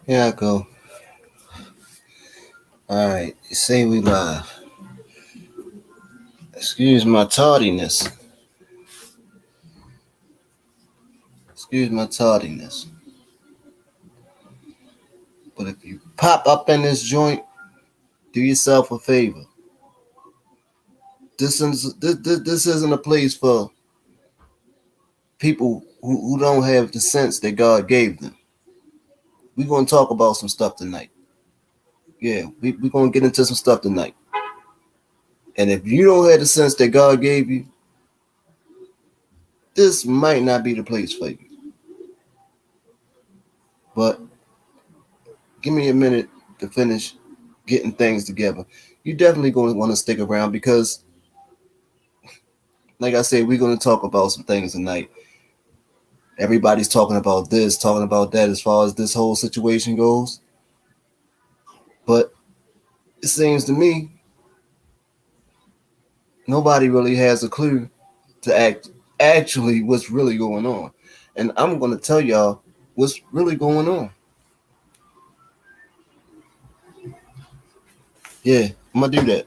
Here I go. Alright, you say we live. Excuse my tardiness. Excuse my tardiness. But if you pop up in this joint, do yourself a favor. This isn't a place for people who don't have the sense that God gave them. We're going to talk about some stuff tonight. Yeah, we're going to get into some stuff tonight. And if you don't have the sense that God gave you, this might not be the place for you. But give me a minute to finish getting things together. You definitely going to want to stick around because, like I said, we're going to talk about some things tonight. Everybody's talking about this, talking about that as far as this whole situation goes. But it seems to me nobody really has a clue to actually what's really going on. And I'm going to tell y'all what's really going on. Yeah, I'm going to do that.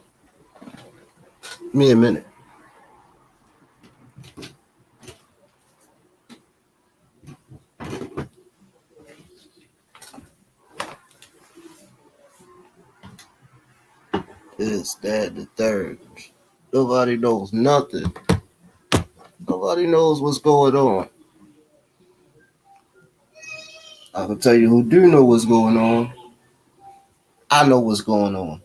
Give me a minute. This, that, the third. Nobody knows nothing. Nobody knows what's going on. I can tell you who do know what's going on. I know what's going on.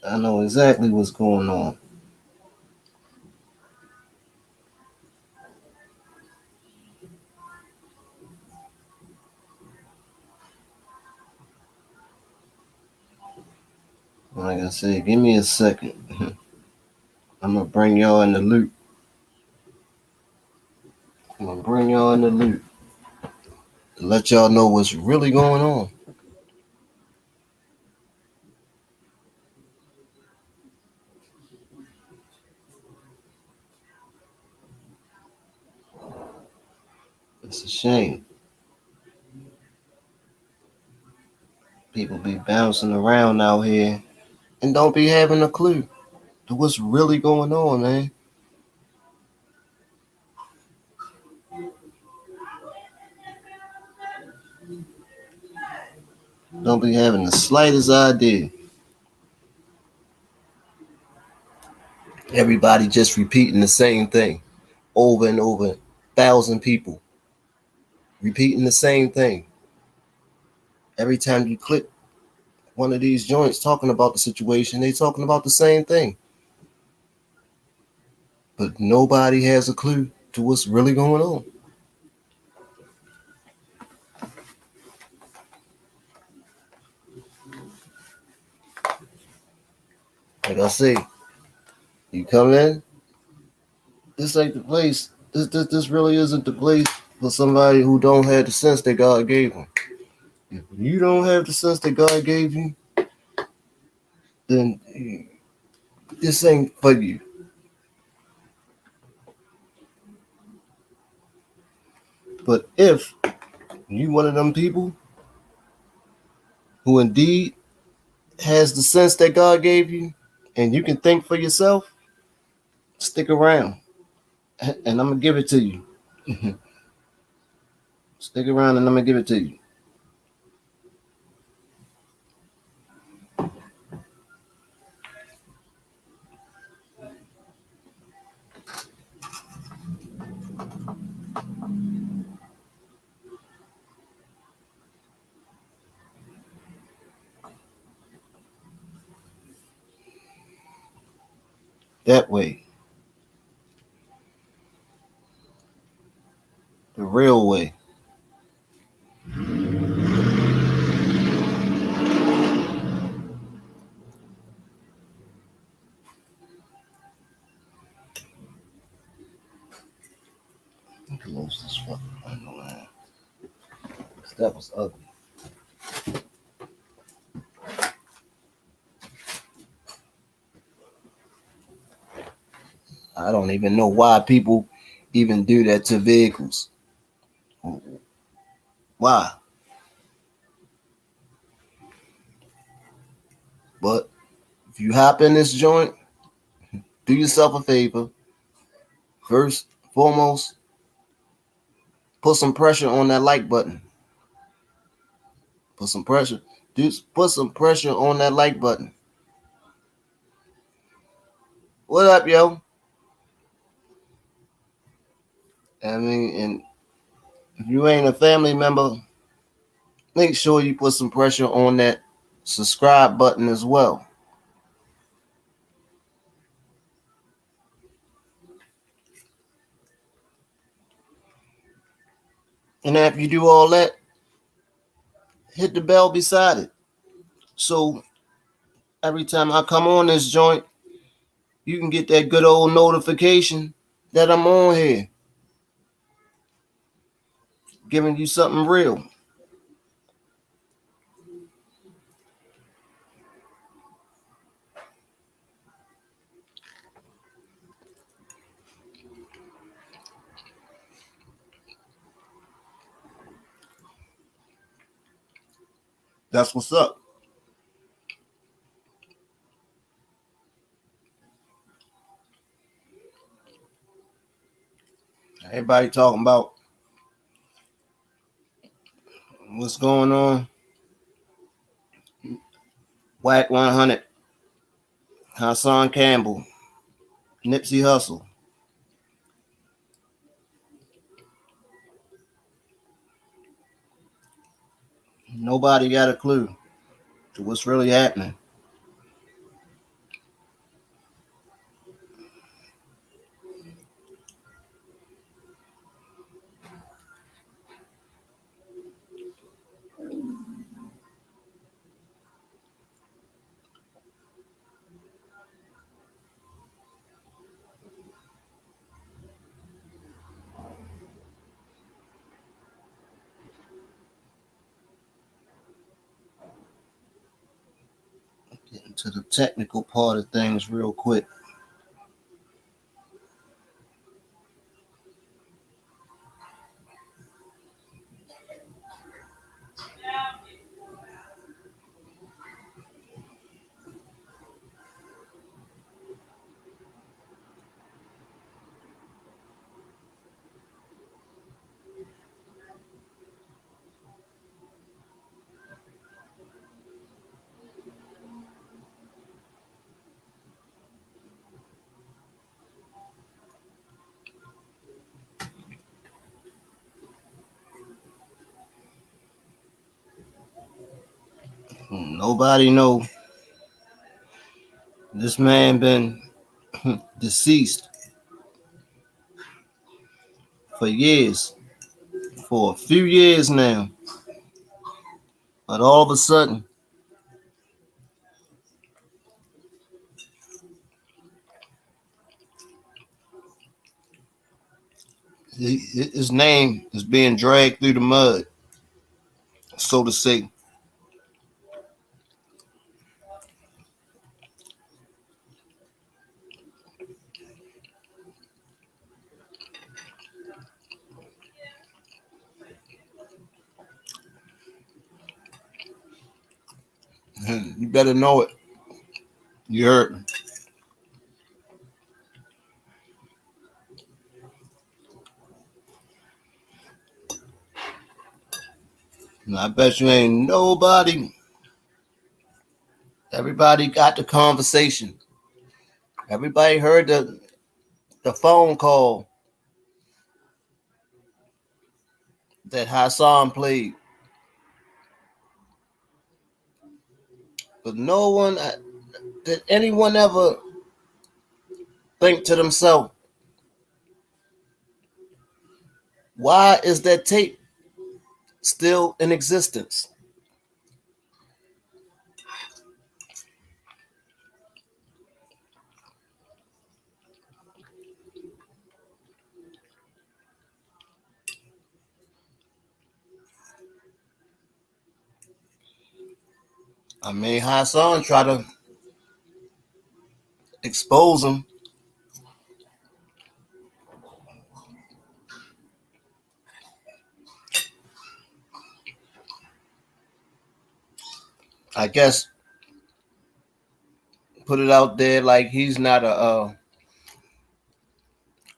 I know exactly what's going on. Like I said, give me a second. I'm going to bring y'all in the loop. I'm going to bring y'all in the loop to let y'all know what's really going on. It's a shame. People be bouncing around out here and don't be having a clue to what's really going on, man. Don't be having the slightest idea. Everybody just repeating the same thing over and over. 1,000 people repeating the same thing. Every time you click one of these joints talking about the situation, they talking about the same thing. But nobody has a clue to what's really going on. Like I say, you come in, this ain't the place. This really isn't the place for somebody who don't have the sense that God gave them. If you don't have the sense that God gave you, then this ain't for you. But if you one of them people who indeed has the sense that God gave you, and you can think for yourself, stick around, and I'm gonna give it to you. Stick around, and I'm gonna give it to you. That way, the real way. Close this fucking window, man. That was ugly. I don't even know why people even do that to vehicles. Why? But if you hop in this joint, do yourself a favor. First, foremost, put some pressure on that like button. Put some pressure. Put some pressure on that like button. What up, yo? I mean, and if you ain't a family member, make sure you put some pressure on that subscribe button as well. And after you do all that, hit the bell beside it. So every time I come on this joint, you can get that good old notification that I'm on here, giving you something real. That's what's up. Everybody talking about what's going on. Wack 100, Hassan Campbell, Nipsey Hussle. Nobody got a clue to what's really happening. Getting to the technical part of things real quick. Nobody know this man been deceased for years, for a few years now. But all of a sudden, his name is being dragged through the mud, so to say. You better know it. You heard me. And I bet you ain't nobody. Everybody got the conversation. Everybody heard the phone call that Hassan played. But no one, did anyone ever think to themselves, why is that tape still in existence? I mean, Hassan tried to expose him I guess, put it out there like he's not a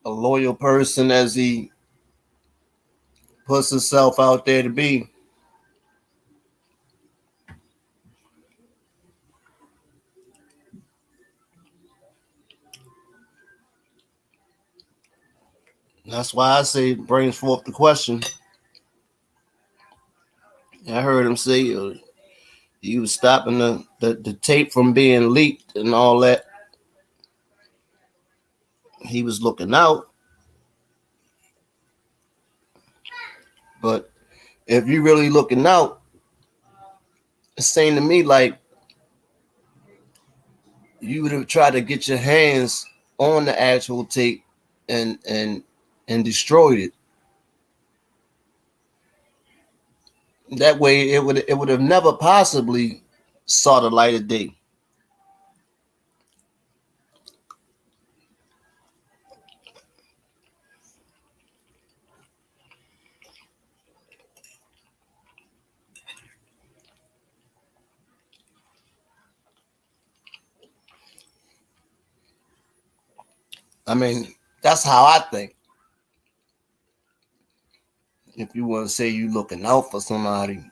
loyal person as he puts himself out there to be. That's why I say it brings forth the question. I heard him say he was stopping the tape from being leaked and all that. He was looking out. But if you really looking out, it's saying to me like you would have tried to get your hands on the actual tape and destroyed it. That way it would have never possibly saw the light of day. I mean, that's how I think. If you want to say you looking out for somebody,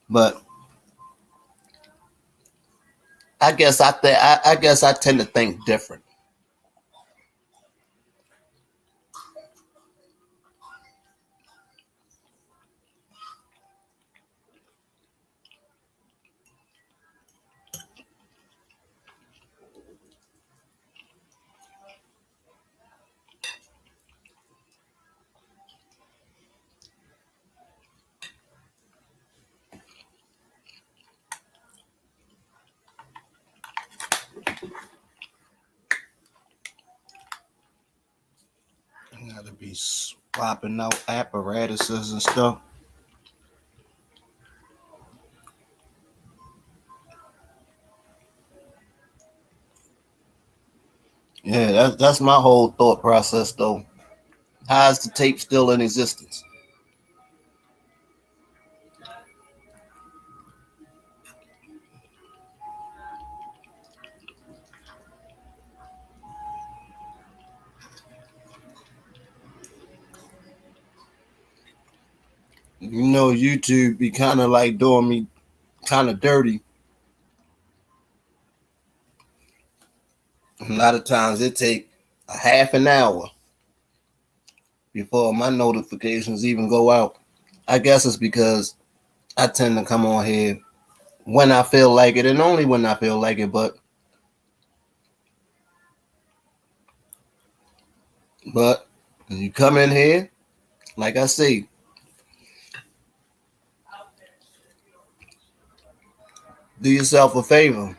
but I guess I tend to think different. You got to be swapping out apparatuses and stuff. Yeah, that's my whole thought process though. How is the tape still in existence? You know, YouTube be kind of like doing me kind of dirty. A lot of times it take a half an hour before my notifications even go out. I guess it's because I tend to come on here when I feel like it and only when I feel like it. But when you come in here, like I say, do yourself a favor.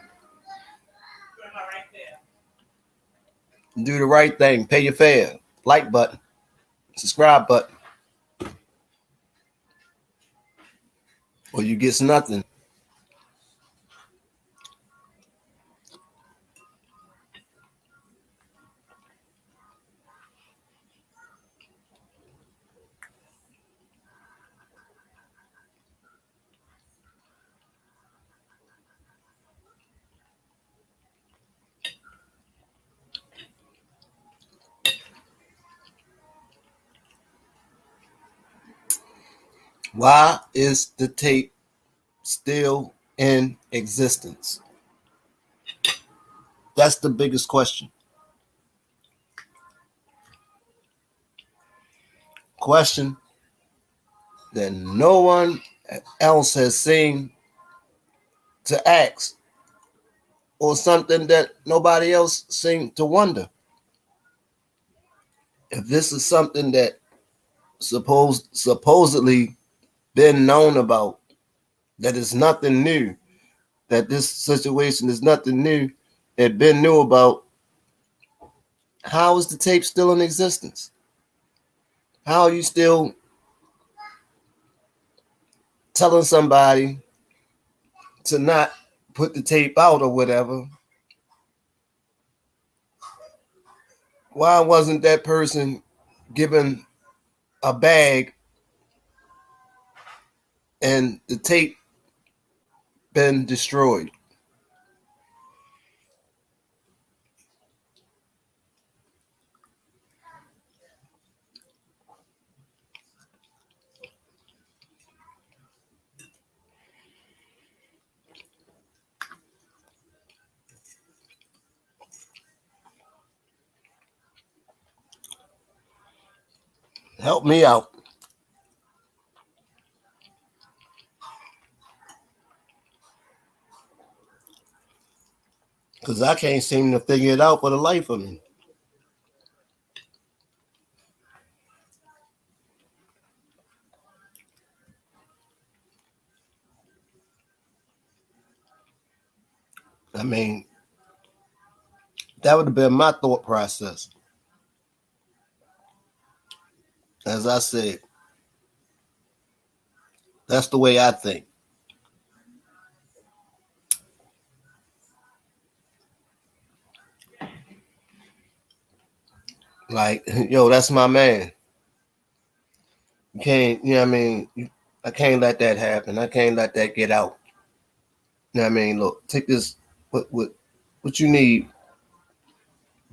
Do the right thing. Pay your fare. Like button. Subscribe button. Or you get nothing. Why is the tape still in existence? That's the biggest question. Question that no one else has seen to ask, or something that nobody else seemed to wonder. If this is something that supposedly been known about, that is nothing new, that this situation is nothing new, that been knew about, how is the tape still in existence? How are you still telling somebody to not put the tape out or whatever? Why wasn't that person given a bag and the tape been destroyed. Help me out. Because I can't seem to figure it out for the life of me. I mean, that would have been my thought process. As I said, that's the way I think. Like, yo, that's my man. You can't, you know what I mean? I can't let that happen. I can't let that get out. You know what I mean? Look, take this, what you need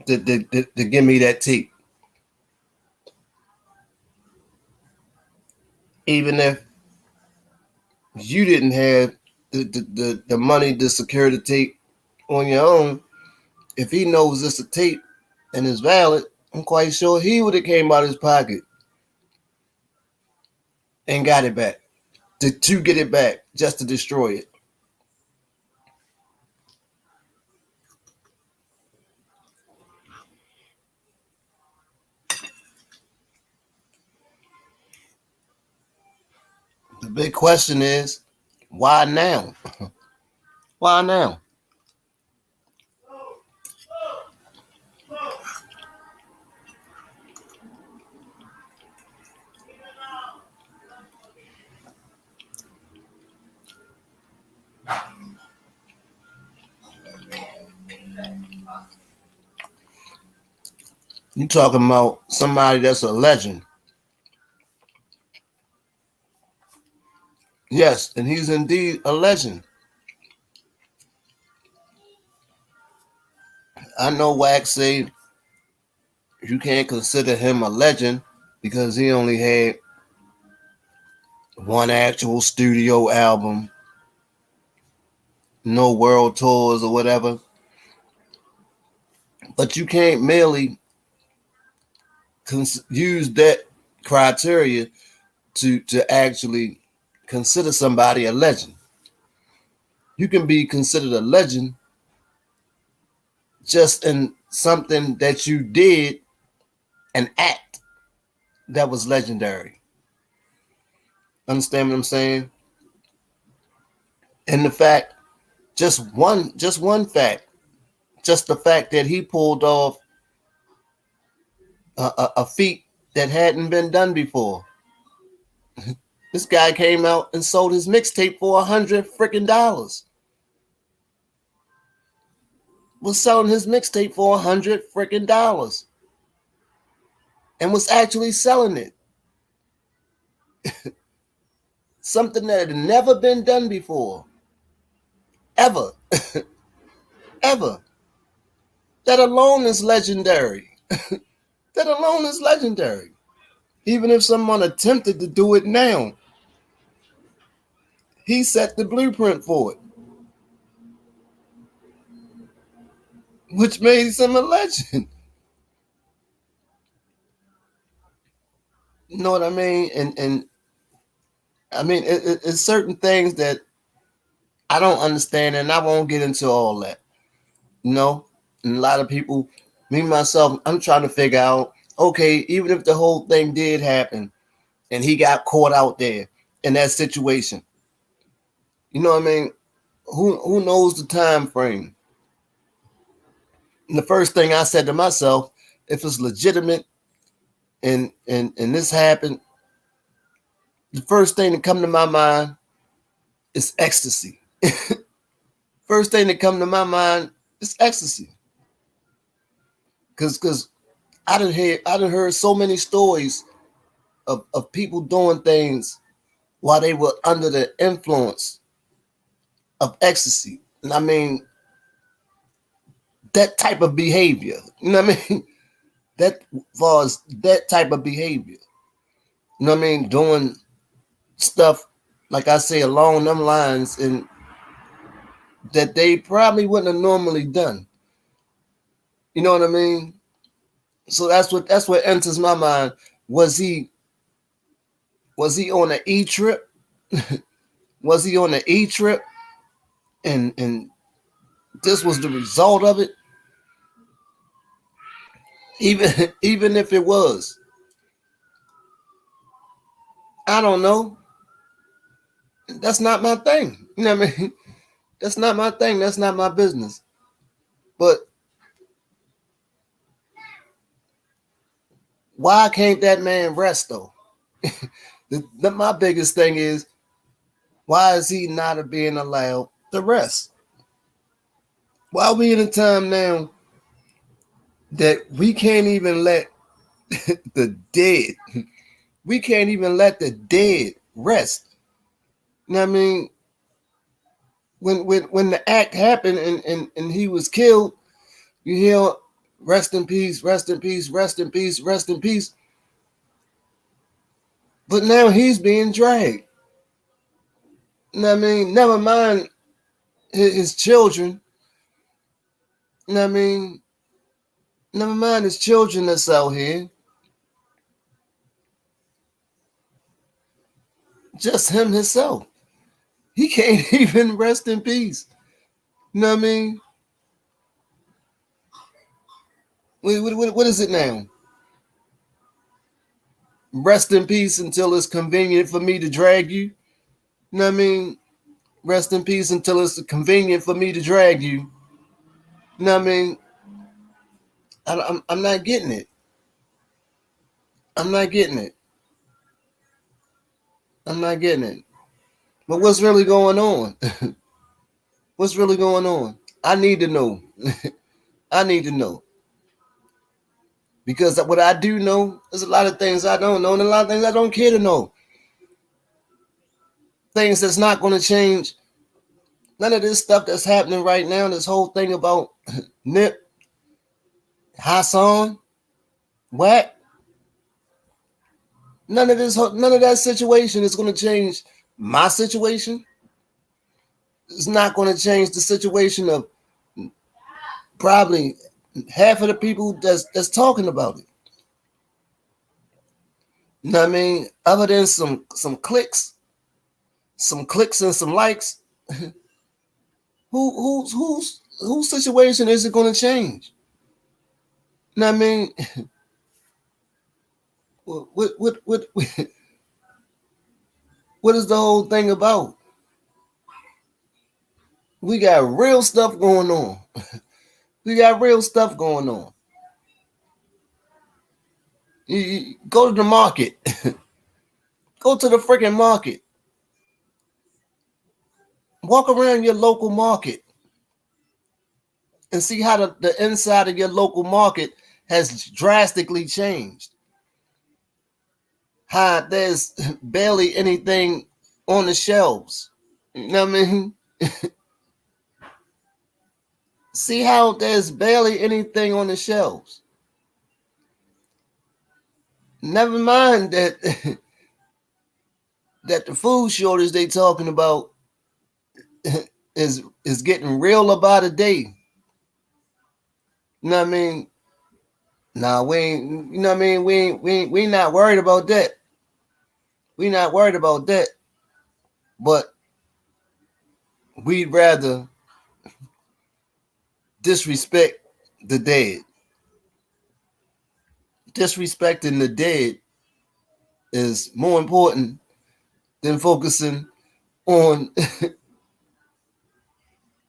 to give me that tape. Even if you didn't have the money to secure the tape on your own, if he knows it's a tape and it's valid, I'm quite sure he would have came out of his pocket and got it back. To get it back, just to destroy it. The big question is, why now? Why now? You talking about somebody that's a legend. Yes, and he's indeed a legend. I know Wack say you can't consider him a legend because he only had one actual studio album, no world tours or whatever. But you can't merely use that criteria to actually consider somebody a legend. You can be considered a legend just in something that you did, an act that was legendary. Understand what I'm saying? And the fact, just one fact, just the fact that he pulled off a feat that hadn't been done before. This guy came out and sold his mixtape for $100 was selling his mixtape for $100 and was actually selling it. Something that had never been done before. Ever. Ever. That alone is legendary. That alone is legendary. Even if someone attempted to do it now, he set the blueprint for it, which made him a legend. You know what I mean? And I mean, it's certain things that I don't understand, and I won't get into all that. You know, and a lot of people, me myself, I'm trying to figure out, okay, even if the whole thing did happen and he got caught out there in that situation, you know what I mean? Who knows the time frame? And the first thing I said to myself, if it's legitimate and this happened, the first thing that come to my mind is ecstasy. First thing that come to my mind is ecstasy. Cause I done heard so many stories of people doing things while they were under the influence of ecstasy. And I mean, that type of behavior, you know what I mean? That far as that type of behavior, you know what I mean? Doing stuff, like I say, along them lines, and that they probably wouldn't have normally done. You know what I mean? So that's what enters my mind. Was he on an E trip? Was he on an E trip? And this was the result of it? Even if it was, I don't know. That's not my thing. You know what I mean? That's not my thing. That's not my business. But why can't that man rest though? My biggest thing is, why is he not being allowed to rest? Why are we in a time now that we can't even let the dead, we can't even let the dead rest? You know what I mean? When the act happened and he was killed, you hear rest in peace, rest in peace, rest in peace, rest in peace. But now he's being dragged. You know what I mean? Never mind his children. You know what I mean? Never mind his children that's out here. Just him himself. He can't even rest in peace. You know what I mean? What is it now? Rest in peace until it's convenient for me to drag you. You know what I mean? Rest in peace until it's convenient for me to drag you. You know what I mean? I'm not getting it. I'm not getting it. I'm not getting it. But what's really going on? What's really going on? I need to know. I need to know. Because what I do know, there's a lot of things I don't know, and a lot of things I don't care to know. Things that's not going to change. None of this stuff that's happening right now, this whole thing about Nip, Hassan, Wack, none of that situation is going to change my situation. It's not going to change the situation of probably half of the people that's talking about it. You know what I mean? Other than some clicks and some likes, whose situation is it going to change? You know what I mean? What is the whole thing about? We got real stuff going on. We got real stuff going on. You go to the market. Go to the freaking market. Walk around your local market and see how the inside of your local market has drastically changed. How there's barely anything on the shelves. You know what I mean? See how there's barely anything on the shelves. Never mind that that the food shortage they talking about is getting real about a day. You know what I mean? Nah, we ain't, you know what I mean? We not worried about that. We not worried about that. But we'd rather disrespect the dead. Disrespecting the dead is more important than focusing on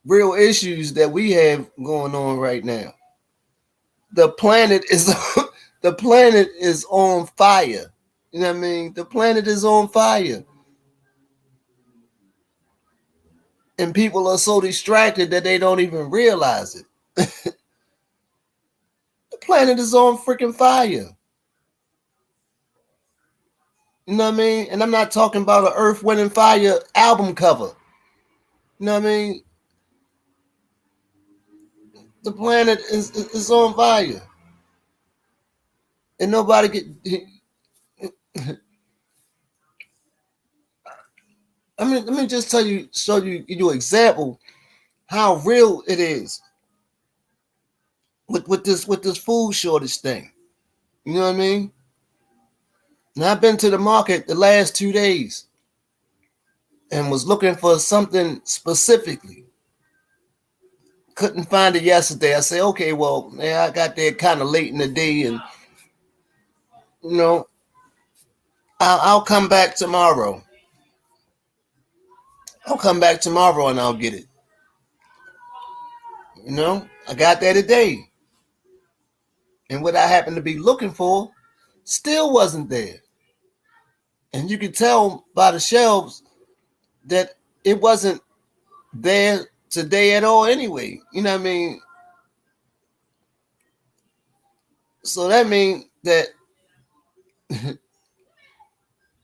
real issues that we have going on right now. The planet is the planet is on fire. You know what I mean? The planet is on fire. And people are so distracted that they don't even realize it. The planet is on freaking fire. You know what I mean? And I'm not talking about an Earth, Wind, and Fire album cover. You know what I mean? The planet is on fire. And nobody get. I mean, let me just show you an example how real it is with this food shortage thing. You know what I mean? Now I've been to the market the last 2 days and was looking for something specifically. Couldn't find it yesterday. I say, okay, well, man, I got there kind of late in the day, and you know, I'll come back tomorrow. I'll come back tomorrow and I'll get it. You know, I got there today, and what I happened to be looking for still wasn't there. And you could tell by the shelves that it wasn't there today at all anyway. You know what I mean? So that means that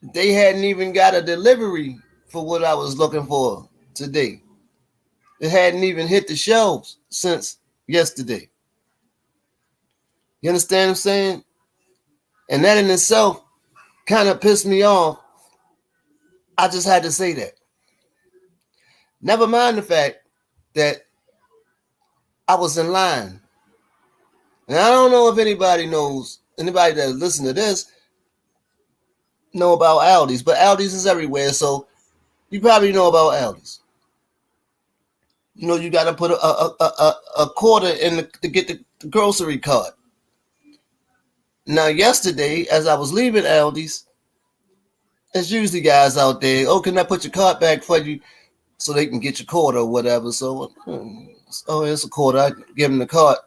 they hadn't even got a delivery for what I was looking for today. It hadn't even hit the shelves since yesterday. You understand what I'm saying? And that in itself kind of pissed me off. I just had to say that. Never mind the fact that I was in line. And I don't know if anybody that listen to this, know about Aldi's, but Aldi's is everywhere, so you probably know about Aldi's. You know, you got to put a quarter in to get the grocery cart. Now, yesterday, as I was leaving Aldi's, there's usually guys out there, oh, can I put your cart back for you so they can get your quarter or whatever? So, oh, it's a quarter. I give them the cart.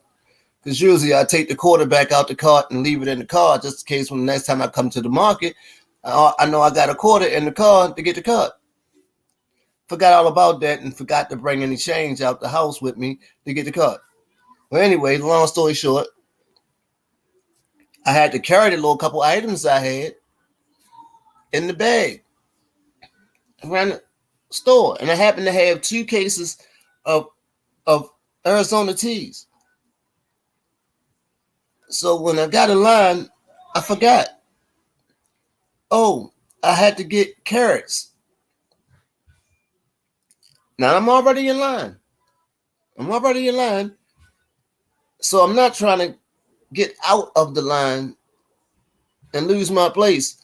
Because usually I take the quarter back out the cart and leave it in the car just in case when the next time I come to the market, I know I got a quarter in the car to get the cart. Forgot all about that and forgot to bring any change out the house with me to get the cart. Well, anyway, long story short, I had to carry the little couple items I had in the bag around the store. And I happened to have 2 cases of Arizona teas. So when I got in line, I forgot. Oh, I had to get carrots. Now I'm already in line. So I'm not trying to get out of the line and lose my place.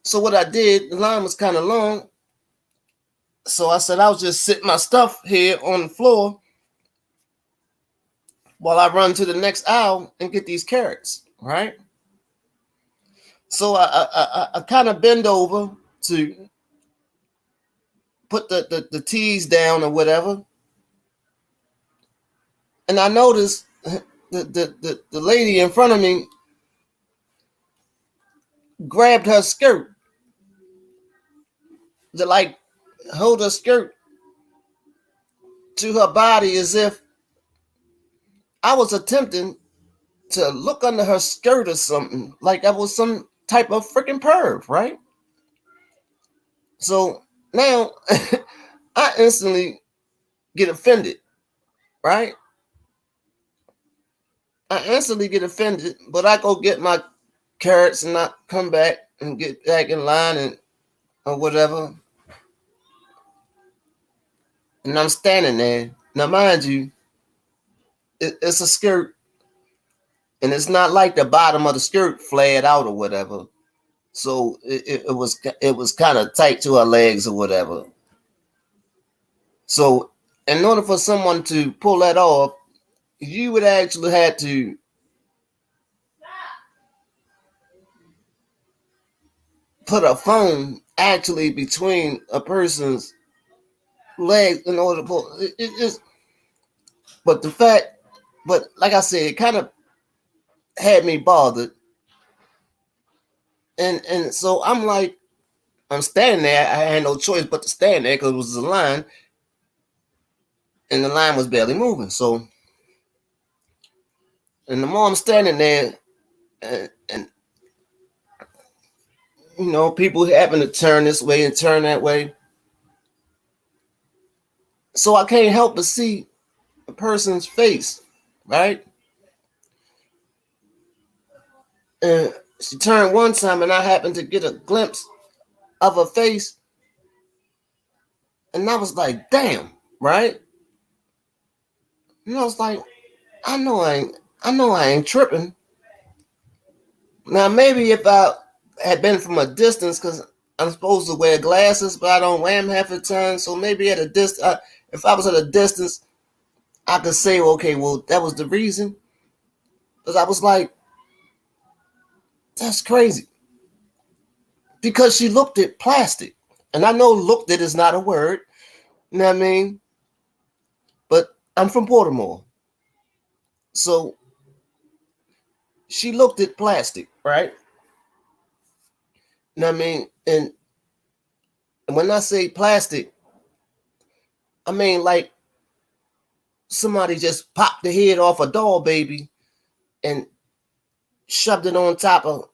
So what I did, the line was kind of long. So I said, I'll just sit my stuff here on the floor while I run to the next aisle and get these carrots, right? So I kind of bend over to put the teas down or whatever. And I noticed the lady in front of me grabbed her skirt to like hold her skirt to her body as if I was attempting to look under her skirt or something, like that was some type of freaking perv, right? So now I instantly get offended, right? I instantly get offended, but I go get my carrots and I come back and get back in line and or whatever. And I'm standing there. Now, mind you, it's a skirt, and it's not like the bottom of the skirt flared out or whatever. So it was kind of tight to her legs or whatever. So in order for someone to pull that off, you would actually have to put a phone actually between a person's legs in order to pull it. But but like I said, it kind of had me bothered. And so I'm like, I'm standing there. I had no choice but to stand there because it was a line, and the line was barely moving. So, and the more I'm standing there, and people having to turn this way and turn that way. So I can't help but see a person's face, right? And she turned one time, and I happened to get a glimpse of her face, and I was like, "Damn!" Right? I was like, I know I ain't tripping. Now maybe if I had been from a distance, because I'm supposed to wear glasses, but I don't wear them half the time. So maybe at a distance, if I was at a distance, I could say, okay, well, that was the reason. Because I was like, that's crazy. Because she looked at plastic. And I know looked at is not a word. You know what I mean? But I'm from Baltimore. So she looked at plastic, right? You know what I mean? And when I say plastic, I mean like somebody just popped the head off a doll baby and shoved it on top of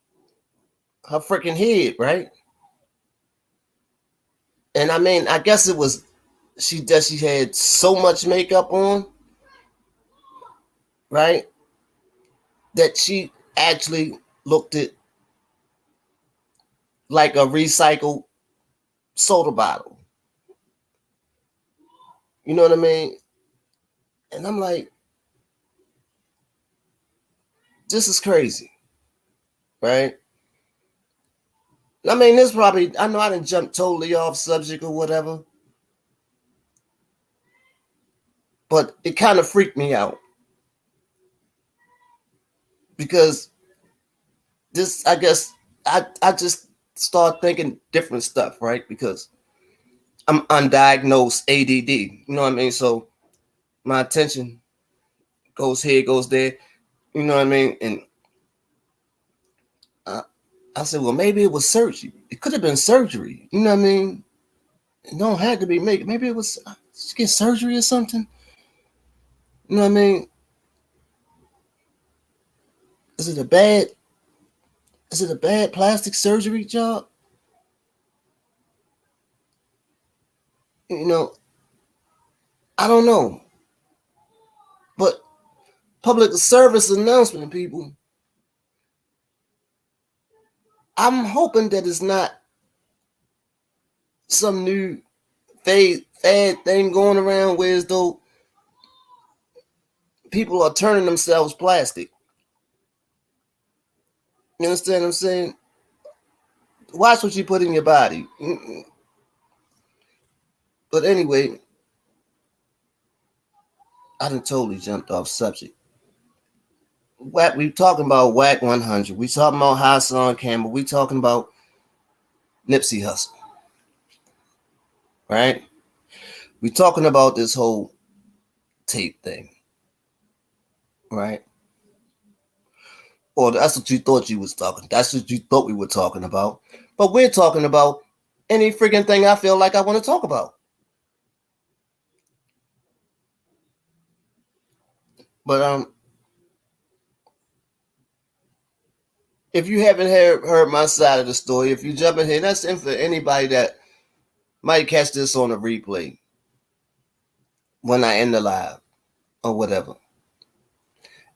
her freaking head, right? And I mean, I guess it was she had so much makeup on, right? That she actually looked at like a recycled soda bottle. You know what I mean? And I'm like, this is crazy, right? I mean, this probably, I know I didn't jump totally off subject or whatever, but it kind of freaked me out because this, I guess, I just start thinking different stuff, right? Because I'm undiagnosed ADD, you know what I mean? So my attention goes here, goes there, you know what I mean? And I said, well, maybe it was surgery. It could have been surgery, you know what I mean? It don't have to be maybe it was she get surgery or something, you know what I mean? Is it a bad plastic surgery job? You know, I don't know. But public service announcement, people, I'm hoping that it's not some new fad thing going around where as though people are turning themselves plastic. You understand what I'm saying? Watch what you put in your body. But anyway, I done totally jumped off subject. Wack, we talking about Wack 100. We talking about Hassan Campbell. We talking about Nipsey Hussle. Right? We talking about this whole tape thing. Right? Or that's what you thought you was talking. That's what you thought we were talking about. But we're talking about any freaking thing I feel like I want to talk about. But if you haven't heard my side of the story, if you jump in here, that's in for anybody that might catch this on a replay when I end the live or whatever.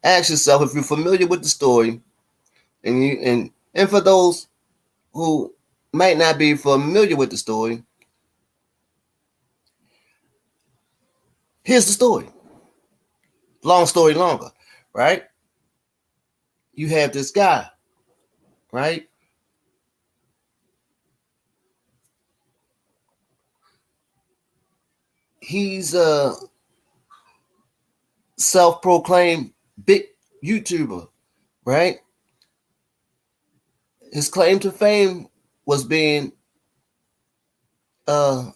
Ask yourself if you're familiar with the story, and for those who might not be familiar with the story, here's the story. Long story longer, right? You have this guy, right? He's a self-proclaimed big YouTuber, right? His claim to fame was being, let's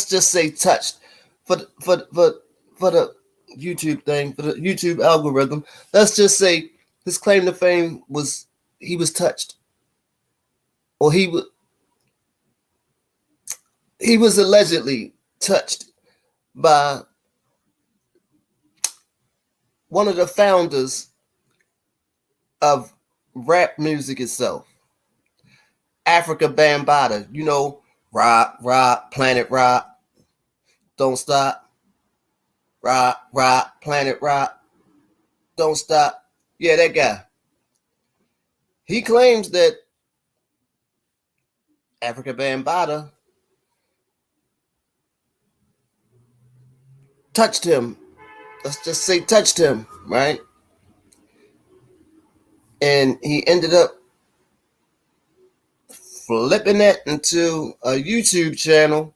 just say, touched for the YouTube thing, for the YouTube algorithm. Let's just say his claim to fame was he was touched, or he was allegedly touched by one of the founders of rap music itself. Africa Bambaataa, you know, rock, planet rock, don't stop, rock, planet rock, don't stop. Yeah, that guy. He claims that Africa Bambaataa touched him. Let's just say touched him, right? And he ended up flipping that into a YouTube channel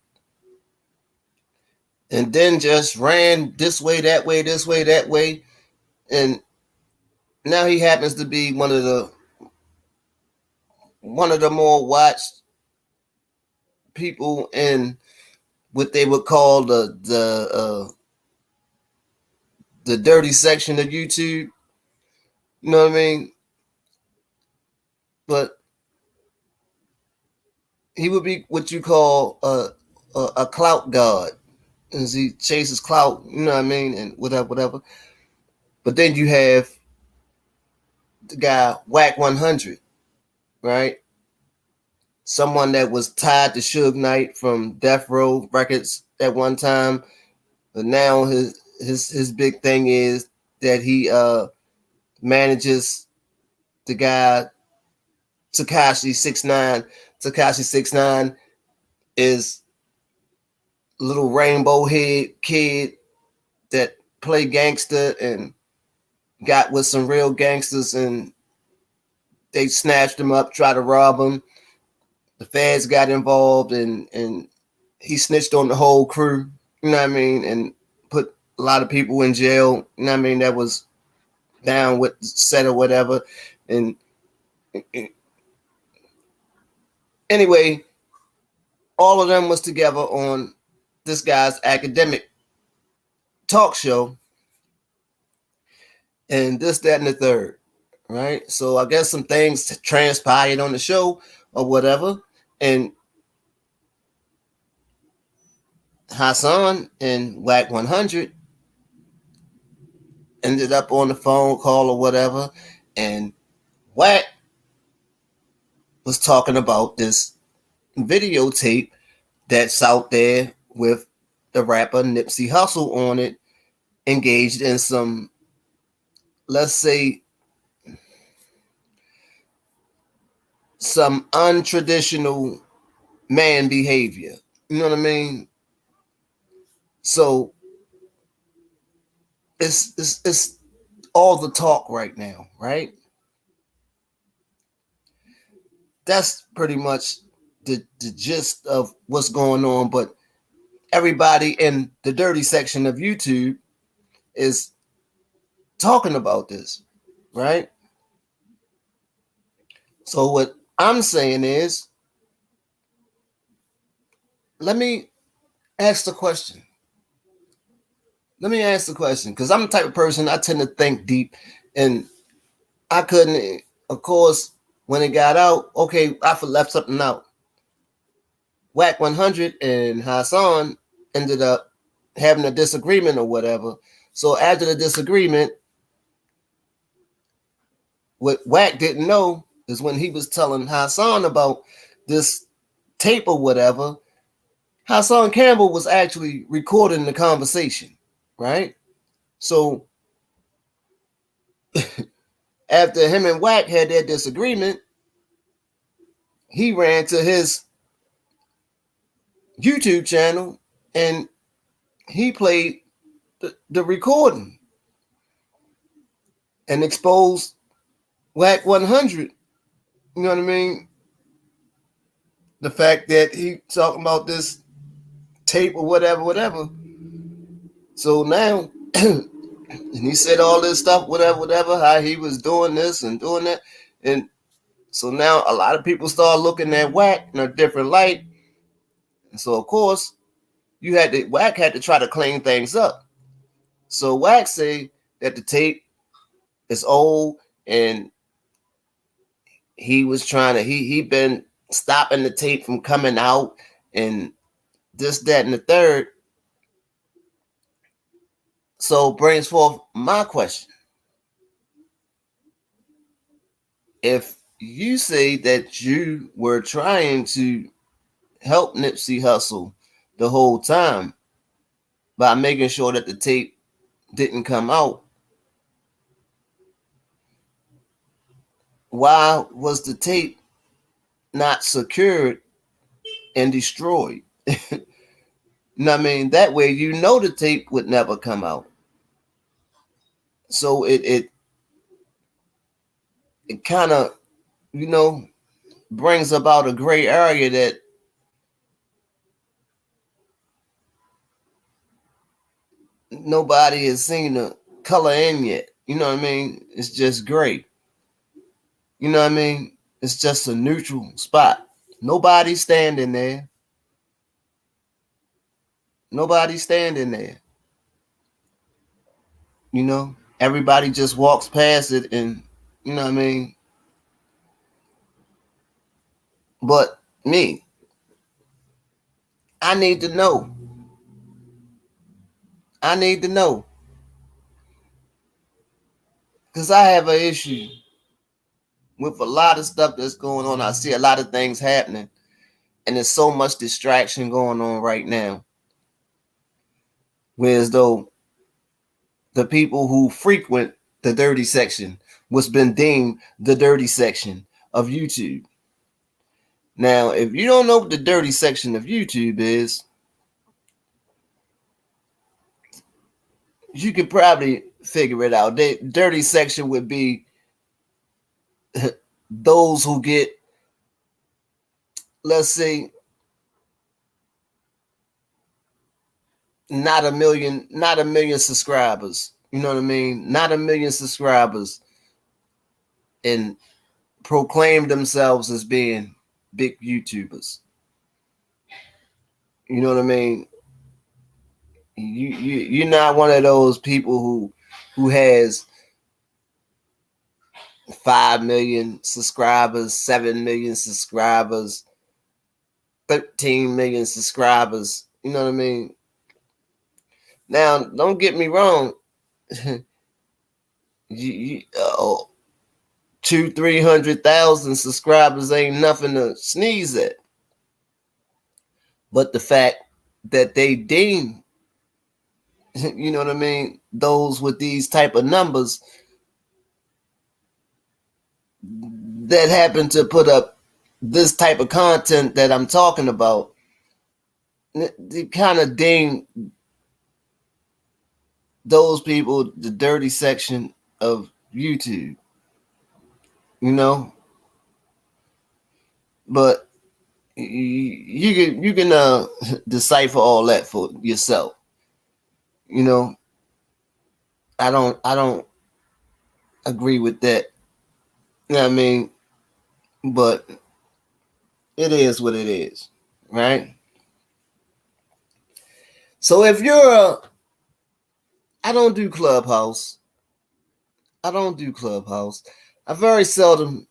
and then just ran this way, that way, this way, that way. And now he happens to be one of the more watched people in what they would call the dirty section of YouTube. You know what I mean? But he would be what you call a clout god, as he chases clout. You know what I mean? And whatever. But then you have the guy Wack 100, right? Someone that was tied to Suge Knight from Death Row Records at one time, but now his big thing is that he manages the guy Tekashi 69. Tekashi 69 is a little rainbow head kid that play gangster and got with some real gangsters, and they snatched him up, tried to rob him. The feds got involved, and he snitched on the whole crew, you know what I mean, and put a lot of people in jail, you know what I mean, that was down with the set or whatever. And anyway, all of them was together on this guy's academic talk show, and this, that, and the third, right? So I guess some things transpired on the show or whatever, and Hassan and Wack 100 ended up on the phone call or whatever, and Wack was talking about this videotape that's out there with the rapper Nipsey Hussle on it, engaged in some, let's say, some untraditional man behavior. You know what I mean? So it's all the talk right now, right? That's pretty much the gist of what's going on. But everybody in the dirty section of YouTube is talking about this, right? So what I'm saying is, let me ask the question. Let me ask the question, because I'm the type of person, I tend to think deep, and I couldn't, of course, when it got out, okay, I left something out. Wack 100 and Hassan ended up having a disagreement or whatever. So after the disagreement, what Wack didn't know is when he was telling Hassan about this tape or whatever, Hassan Campbell was actually recording the conversation, right? So after him and Wack had their disagreement, he ran to his YouTube channel and he played the recording and exposed Wack 100. You know what I mean? The fact that he talking about this tape or whatever. So now, and he said all this stuff, whatever, how he was doing this and doing that. And so now a lot of people start looking at Wack in a different light. And so, of course, Wack had to try to clean things up. So Wack say that the tape is old, and he was trying to, he been stopping the tape from coming out, and this, that, and the third. So brings forth my question. If you say that you were trying to help Nipsey Hussle the whole time by making sure that the tape didn't come out. Why was the tape not secured and destroyed? You know what I mean? That way you know the tape would never come out. So it kind of, you know, brings about a gray area that nobody has seen the color in yet. You know what I mean? It's just gray. You know what I mean? It's just a neutral spot. Nobody's standing there. Nobody's standing there. You know, everybody just walks past it, and you know what I mean? But me, I need to know. I need to know. Because I have an issue with a lot of stuff that's going on. I see a lot of things happening, and there's so much distraction going on right now. Whereas though the people who frequent the dirty section was been deemed the dirty section of YouTube. Now, if you don't know what the dirty section of YouTube is, you could probably figure it out. The dirty section would be those who get, let's say, not a million subscribers. You know what I mean? Not a million subscribers, and proclaim themselves as being big YouTubers. You know what I mean? You're not one of those people who has 5 million subscribers, 7 million subscribers, 13 million subscribers. You know what I mean? Now, don't get me wrong. you 200,000-300,000 subscribers ain't nothing to sneeze at. But the fact that they deem, you know what I mean, those with these type of numbers that happen to put up this type of content that I'm talking about, they kind of deem those people the dirty section of YouTube, you know. But you can decipher all that for yourself. You know, I don't agree with that. You know what I mean? But it is what it is, right? So if you're I don't do Clubhouse. I don't do Clubhouse. I very seldom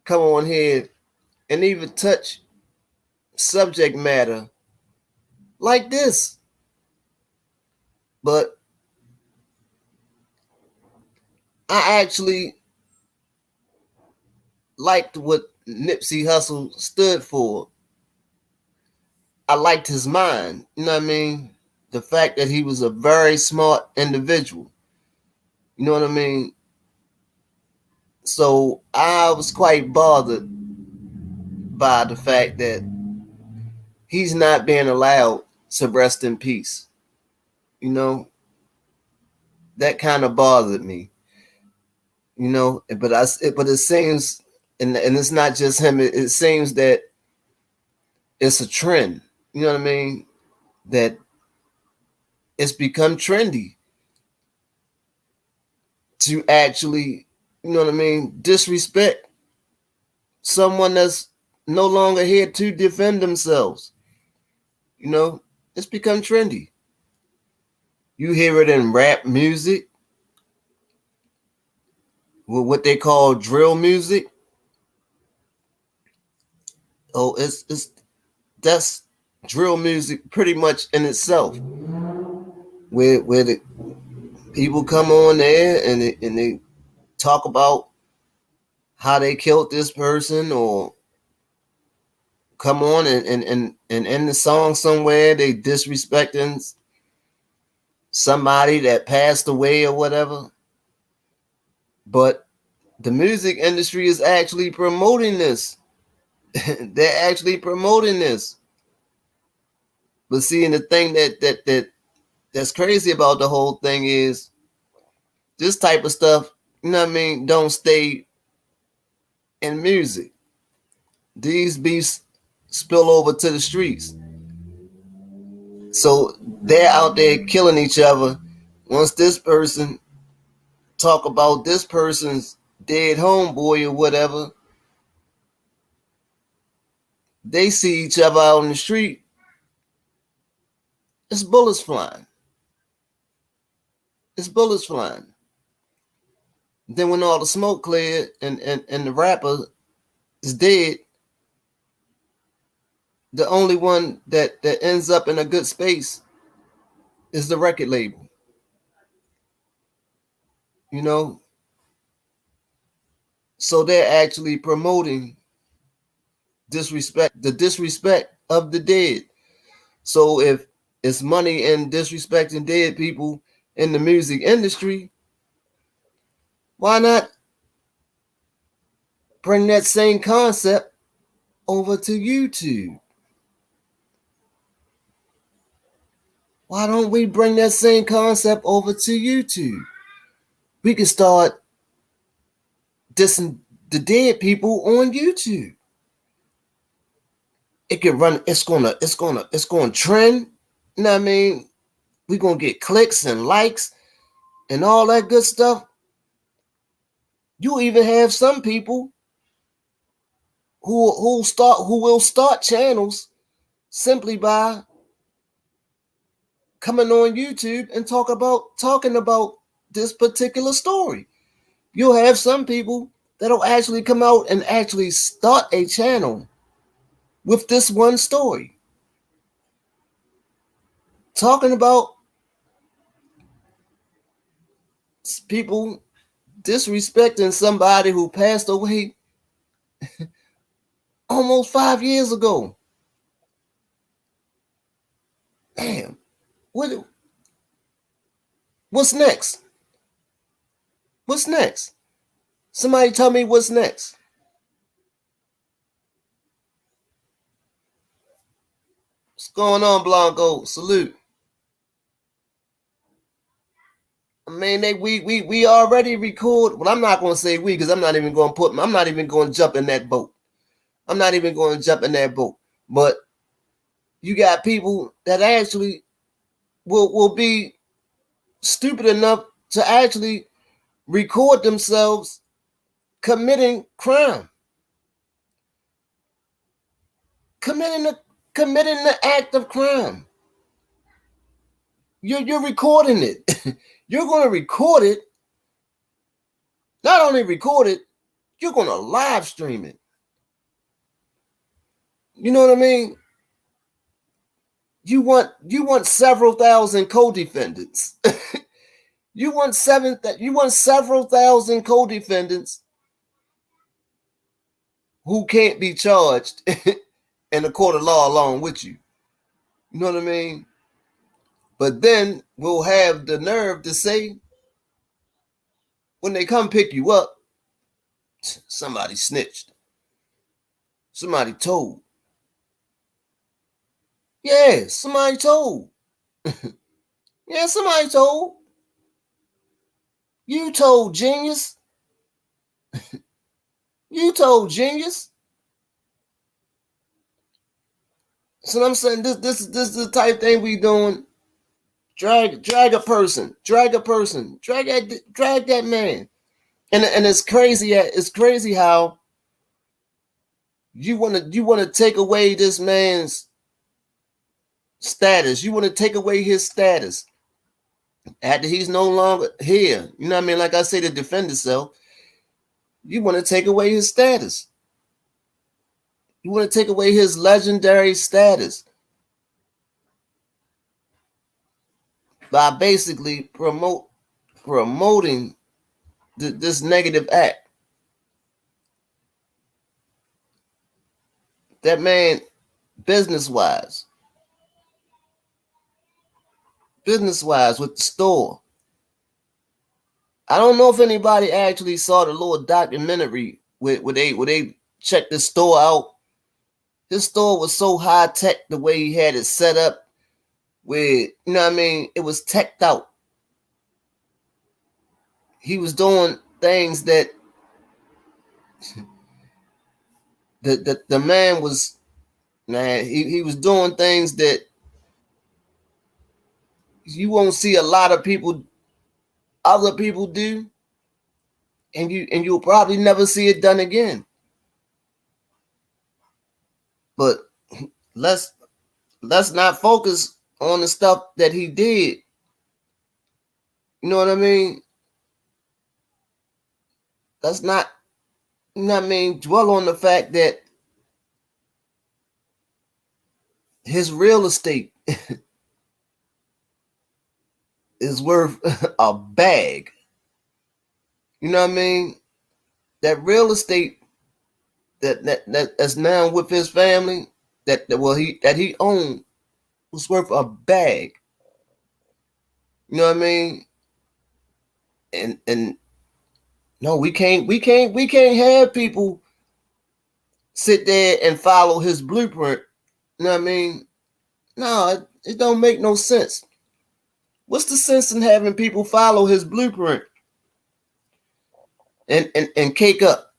come on here and even touch subject matter like this. But I actually liked what Nipsey Hussle stood for. I liked his mind. You know what I mean? The fact that he was a very smart individual. You know what I mean? So I was quite bothered by the fact that he's not being allowed to rest in peace. You know, that kind of bothered me. You know, but it seems, and it's not just him. It seems that it's a trend. You know what I mean? That it's become trendy to actually, you know what I mean, disrespect someone that's no longer here to defend themselves. You know, it's become trendy. You hear it in rap music, with what they call drill music. Oh, it's that's drill music pretty much in itself. Where the people come on there and they talk about how they killed this person, or come on and in the song somewhere they disrespecting somebody that passed away or whatever. But the music industry is actually promoting this. They're actually promoting this. But seeing the thing that's crazy about the whole thing is this type of stuff, you know what I mean, don't stay in music. These beefs spill over to the streets. So they're out there killing each other. Once this person talk about this person's dead homeboy or whatever, they see each other out in the street. It's bullets flying. It's bullets flying. Then when all the smoke cleared and the rapper is dead, the only one that ends up in a good space is the record label. You know? So they're actually promoting the disrespect of the dead. So if it's money in disrespecting dead people in the music industry, why not bring that same concept over to YouTube? Why don't we bring that same concept over to YouTube? We can start dissing the dead people on YouTube. It can run, it's gonna trend. You know what I mean? We're gonna get clicks and likes and all that good stuff. You even have some people who will start channels simply by coming on YouTube and talking about this particular story. You'll have some people that'll actually come out and actually start a channel with this one story, talking about people disrespecting somebody who passed away almost 5 years ago. Damn, what's next? What's next? Somebody tell me what's next. What's going on, Blanco? Salute. I mean, we already record. Well, I'm not going to say we because I'm not even going to jump in that boat. I'm not even going to jump in that boat. But you got people that actually will be stupid enough to actually record themselves committing crime, committing the act of crime. You're recording it. You're going to record it. Not only record it, you're going to live stream it. You know what I mean? You want several thousand co-defendants. you want several thousand co-defendants who can't be charged in a court of law along with you. You know what I mean? But then we'll have the nerve to say, when they come pick you up, somebody snitched. Somebody told. Yeah, somebody told. Yeah, somebody told. You told, genius. You told, genius. So I'm saying this is the type thing we doing. Drag a person, drag that man. And it's crazy. It's crazy how you wanna take away this man's status. You want to take away his status after he's no longer here. You know what I mean? Like I say, to defend himself, you want to take away his status. You want to take away his legendary status by basically promoting this negative act. That man, business-wise with the store. I don't know if anybody actually saw the little documentary where they checked the store out. His store was so high tech the way he had it set up, where, you know what I mean, it was teched out. He was doing things that the man was, man, he was doing things that you won't see a lot of other people do, and you'll probably never see it done again. But let's not focus on the stuff that he did. You know what I mean? Let's not, you know what I mean, dwell on the fact that his real estate is worth a bag. You know what I mean? That real estate that's now with his family that he owned was worth a bag. You know what I mean? And no, we can't have people sit there and follow his blueprint. You know what I mean? No, it don't make no sense. What's the sense in having people follow his blueprint and cake up?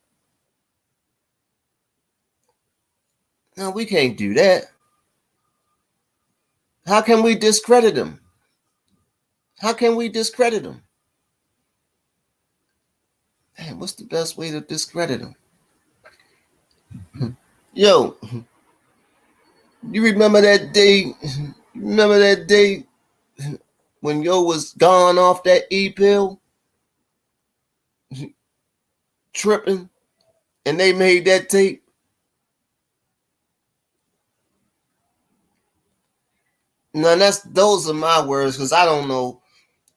No, we can't do that. How can we discredit him? Man, what's the best way to discredit him? Yo, you remember that day? When yo was gone off that E-pill, tripping, and they made that tape? Now those are my words, because I don't know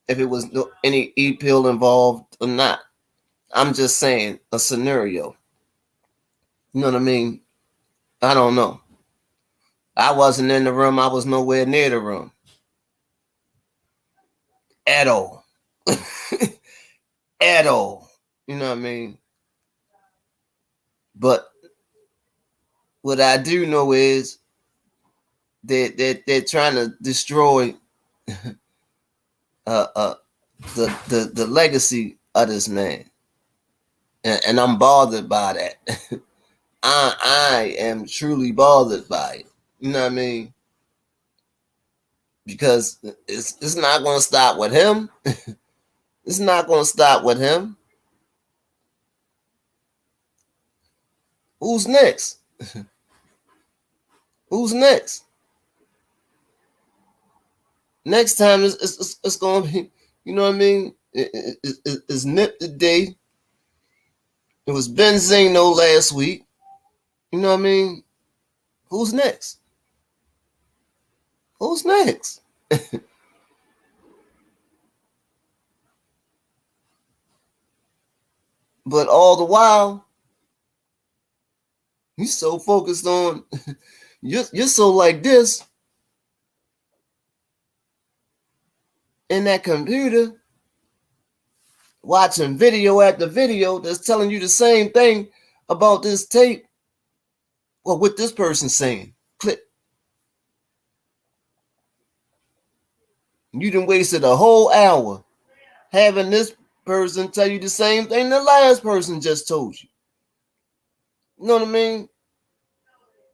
if it was any E-pill involved or not. I'm just saying a scenario. You know what I mean? I don't know. I wasn't in the room. I was nowhere near the room at all. At all. You know what I mean? But what I do know is that they're trying to destroy the legacy of this man, and I'm bothered by that. I am truly bothered by it. You know what I mean? Because it's not going to stop with him. It's not going to stop with him. Who's next? Who's next? Next time it's going to be, you know what I mean? It's Nip today. It was Benzino last week. You know what I mean? Who's next? Who's next? But all the while, you're so focused on, you're so like this in that computer, watching video after video that's telling you the same thing about this tape. Well, what this person's saying. Click. You done wasted a whole hour having this person tell you the same thing the last person just told you. You know what I mean?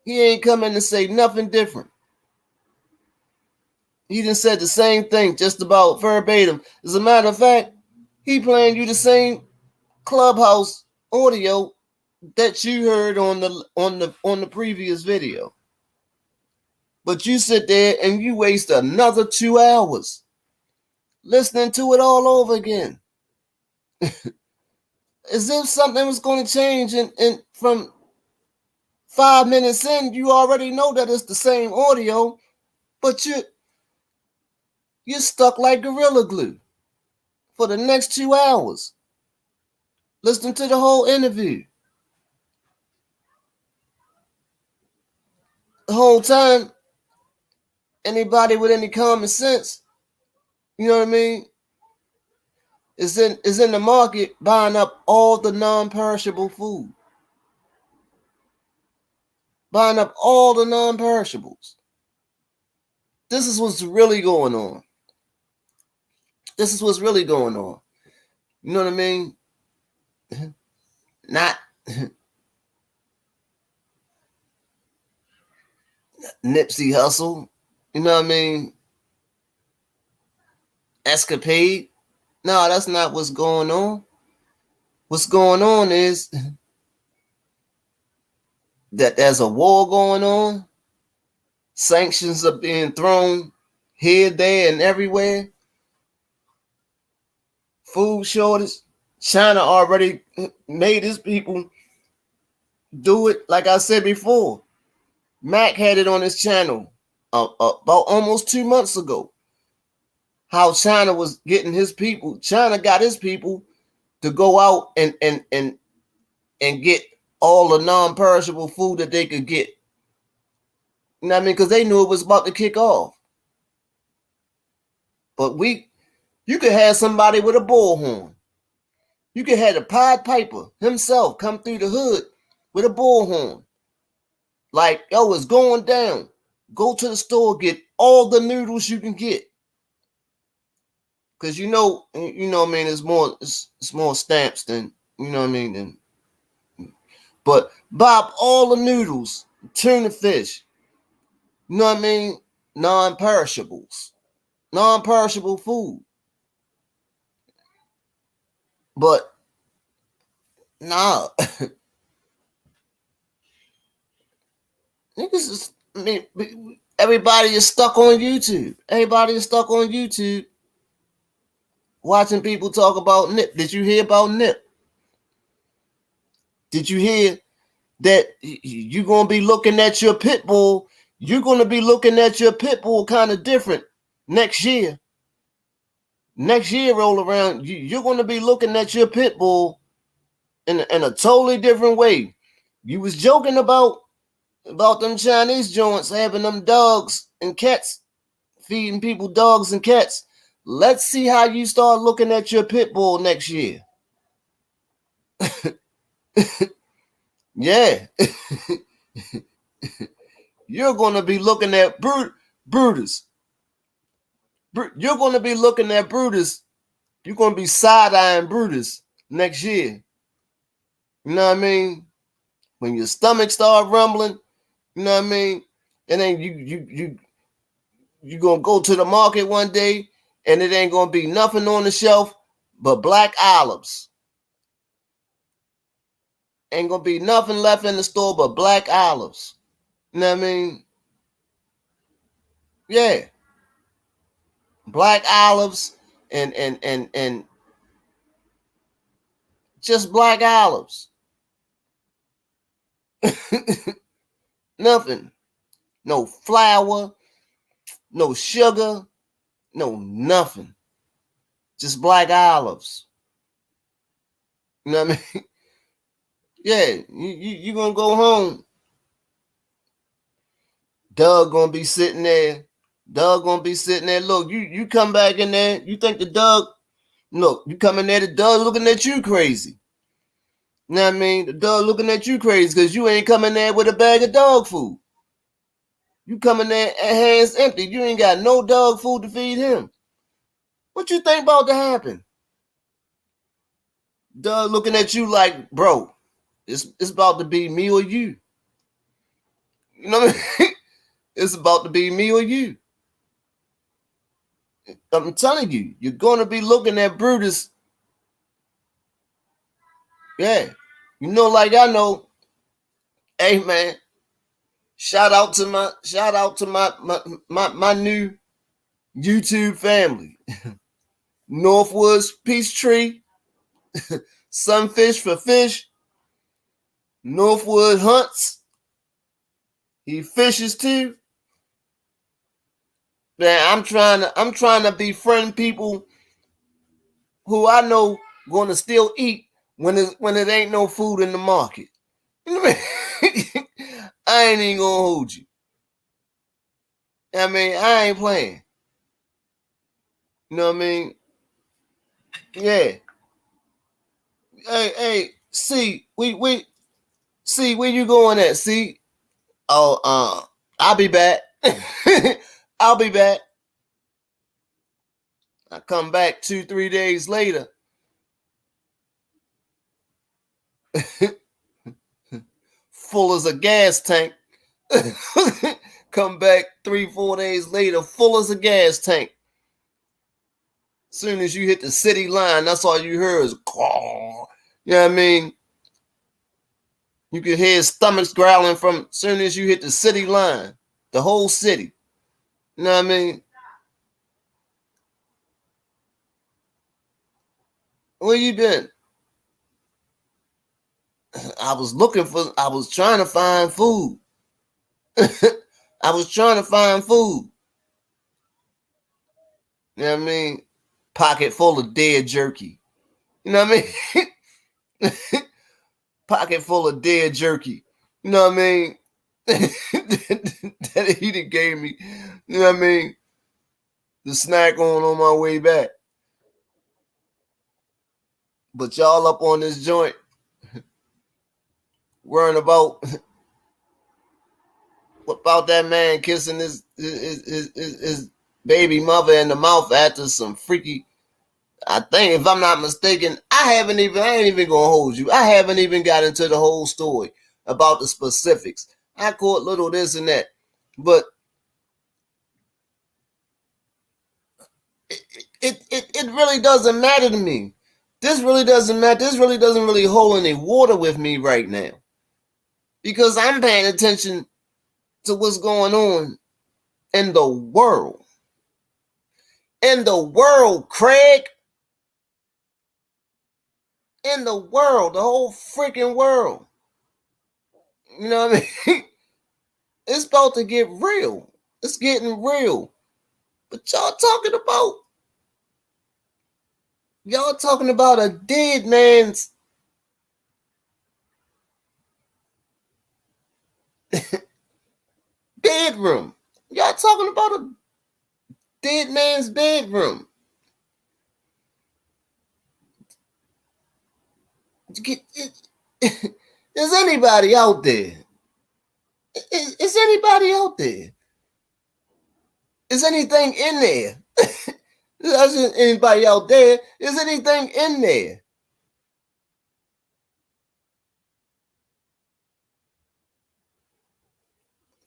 He ain't coming to say nothing different. He done said the same thing, just about verbatim. As a matter of fact, he playing you the same Clubhouse audio that you heard on the previous video. But you sit there and you waste another 2 hours listening to it all over again. As if something was going to change and from 5 minutes in, you already know that it's the same audio, but you're stuck like Gorilla Glue for the next 2 hours listening to the whole interview. the whole time, anybody with any common sense, you know what I mean, is in the market buying up all the non-perishable food. Buying up all the non-perishables. This is what's really going on. This is what's really going on. You know what I mean? Not Nipsey Hussle. You know what I mean? Escapade. No, that's not what's going on. What's going on is that there's a war going on. Sanctions are being thrown here, there, and everywhere. Food shortage. China already made his people do it. Like I said before, Mac had it on his channel about almost 2 months ago. How China was getting his people. China got his people to go out and get all the non-perishable food that they could get. You know what I mean? Because they knew it was about to kick off. But you could have somebody with a bullhorn. You could have the Pied Piper himself come through the hood with a bullhorn. Like, yo, it's going down. Go to the store, get all the noodles you can get. Because you know what I mean, it's more stamps than, you know what I mean, but buy up all the noodles, tuna fish, you know what I mean, non-perishables, non-perishable food. But nah, niggas is, I mean, everybody is stuck on YouTube. Everybody is stuck on YouTube watching people talk about Nip. Did you hear about Nip? Did you hear that you're going to be looking at your pit bull? You're going to be looking at your pit bull kind of different next year. Next year roll around, you're going to be looking at your pit bull in a totally different way. You was joking about them Chinese joints having them dogs and cats, feeding people dogs and cats. Let's see how you start looking at your pit bull next year. Yeah. You're going to be looking at Brutus. You're going to be looking at Brutus. You're going to be side-eyeing Brutus next year. You know what I mean? When your stomach start rumbling, you know what I mean? And then you're going to go to the market one day and it ain't going to be nothing on the shelf but black olives. Ain't going to be nothing left in the store but black olives. You know what I mean? Yeah. Black olives and just black olives. Nothing. No flour, no sugar, no nothing. Just black olives. You know what I mean? Yeah, you gonna go home. Doug gonna be sitting there. Look, you come back in there. You think the Doug, look, you come in there, the Doug looking at you crazy. You know what I mean? The Doug looking at you crazy because you ain't coming there with a bag of dog food. You coming there hands empty. You ain't got no dog food to feed him. What you think about to happen? Doug looking at you like, bro, it's about to be me or you. You know what I mean? It's about to be me or you. I'm telling you, you're going to be looking at Brutus. Yeah. You know, like I know, hey man, shout out to my new YouTube family. Northwoods Peachtree, Sunfish for Fish, Northwood Hunts. He fishes too. Man, I'm trying to befriend people who I know going to still eat when it ain't no food in the market. You know what I mean? I ain't even gonna hold you. I mean, I ain't playing. You know what I mean? Yeah. Hey, see, we see where you going at, see? Oh, I'll be back. I'll be back. I come back 2-3 days later. Full as a gas tank. Come back 3-4 days later, full as a gas tank. Soon as you hit the city line, that's all you hear is caw. You know what I mean? You can hear his stomachs growling from soon as you hit the city line. The whole city. You know what I mean? Where you been? I was trying to find food. I was trying to find food. You know what I mean? Pocket full of dead jerky. You know what I mean? Pocket full of dead jerky. You know what I mean? That he done gave me. You know what I mean? The snack on my way back. But y'all up on this joint worrying about what about that man kissing his baby mother in the mouth after some freaky. I think, if I'm not mistaken, I ain't even gonna hold you. I haven't even got into the whole story about the specifics. I caught little this and that, but it really doesn't matter to me. This really doesn't matter. This really doesn't really hold any water with me right now because I'm paying attention to what's going on in the world. In the world, Craig. In the world, the whole freaking world. You know what I mean? It's about to get real. It's getting real. But y'all talking about a dead man's bedroom. Y'all talking about a dead man's bedroom. Is anybody out there? Is anybody out there? Is anything in there? Is anybody out there? Is anything in there?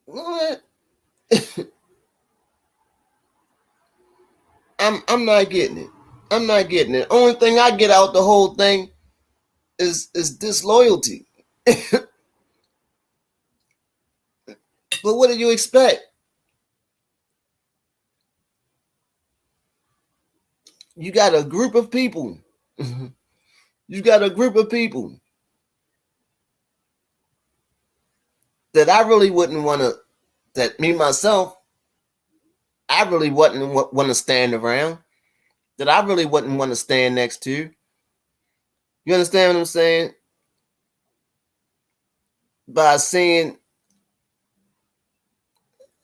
What? I'm not getting it. I'm not getting it. Only thing I get out the whole thing is disloyalty. But what do you expect? You got a group of people. You got a group of people that I really wouldn't want to, that me myself, I really wouldn't want to stand around, that I really wouldn't want to stand next to. You understand what I'm saying? By seeing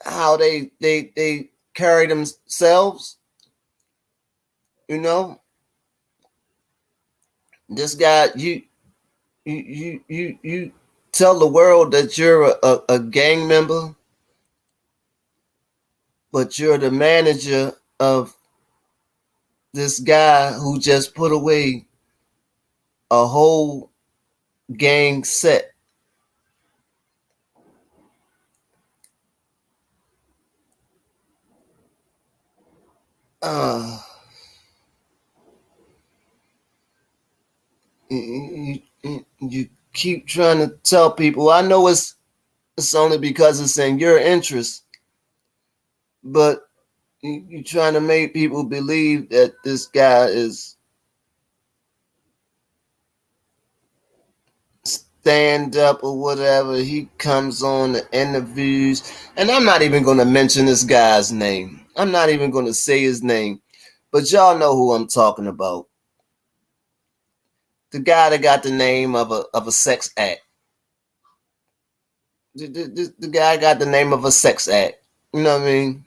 how they carry themselves, you know, this guy, you tell the world that you're a gang member, but you're the manager of this guy who just put away a whole gang set. Uh, you keep trying to tell people. I know it's only because it's in your interest, but you're trying to make people believe that this guy is stand up or whatever. He comes on the interviews, and I'm not even going to mention this guy's name. I'm not even going to say his name, but y'all know who I'm talking about. The guy that got the name of a sex act. The guy got the name of a sex act. You know what I mean?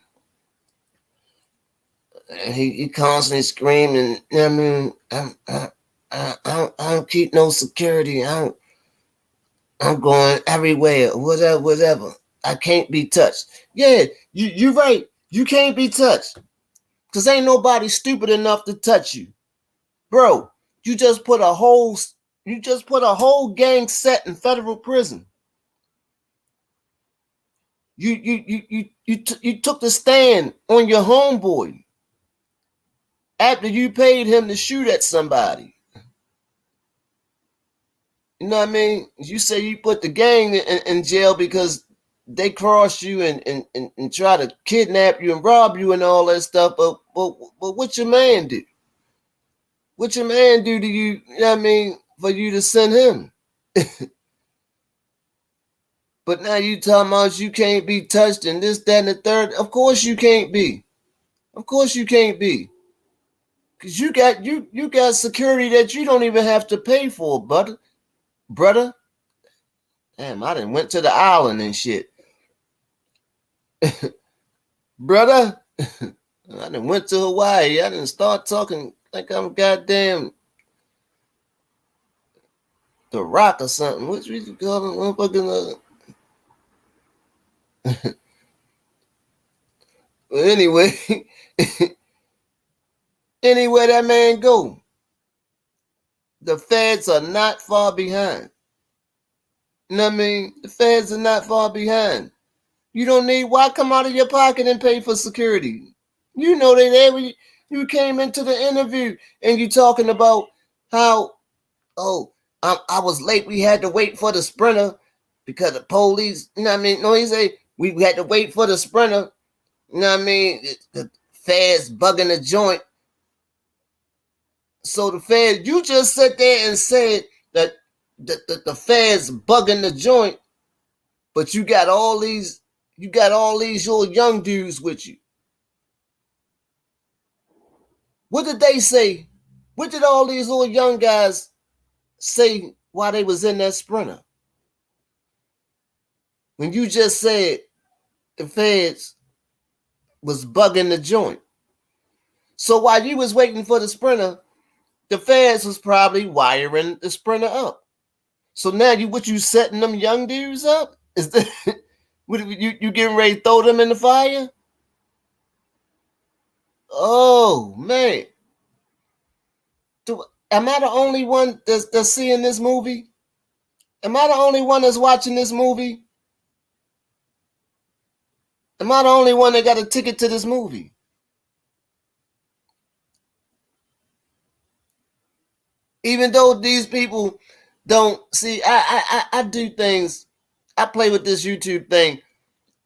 he constantly screaming. I mean, I don't keep no security. I'm going everywhere. Whatever. I can't be touched. Yeah, you're right. You can't be touched. Cause ain't nobody stupid enough to touch you. Bro, you just put a whole gang set in federal prison. You took the stand on your homeboy after you paid him to shoot at somebody. You know what I mean? You say you put the gang in jail because they crossed you and try to kidnap you and rob you and all that stuff. But what your man do? What your man do to you? You know what I mean? For you to send him. But now you talking about you can't be touched and this, that, and the third. Of course you can't be. Of course you can't be. Cause you got security that you don't even have to pay for, brother. Damn, I done went to the island and shit. Brother. I done went to Hawaii. I done start talking like I'm goddamn The Rock or something. What you call him? Motherfucking Well, anyway, anywhere that man go, the feds are not far behind. You know what I mean? The feds are not far behind. You don't need, why come out of your pocket and pay for security? You know they there. You came into the interview and you talking about how, I was late. We had to wait for the Sprinter because the police, you know what I mean? No, he say we had to wait for the Sprinter. You know what I mean? The feds bugging the joint. So the feds, you just sat there and said that the feds bugging the joint, but you got all these little young dudes with you. What did they say? What did all these little young guys say while they was in that Sprinter? When you just said the feds was bugging the joint. So while you was waiting for the Sprinter, the feds was probably wiring the Sprinter up. So now what you setting them young dudes up? Is that you getting ready to throw them in the fire? Oh man. Am I the only one that's seeing this movie? Am I the only one that's watching this movie? Am I the only one that got a ticket to this movie? Even though these people don't see, I do things. I play with this YouTube thing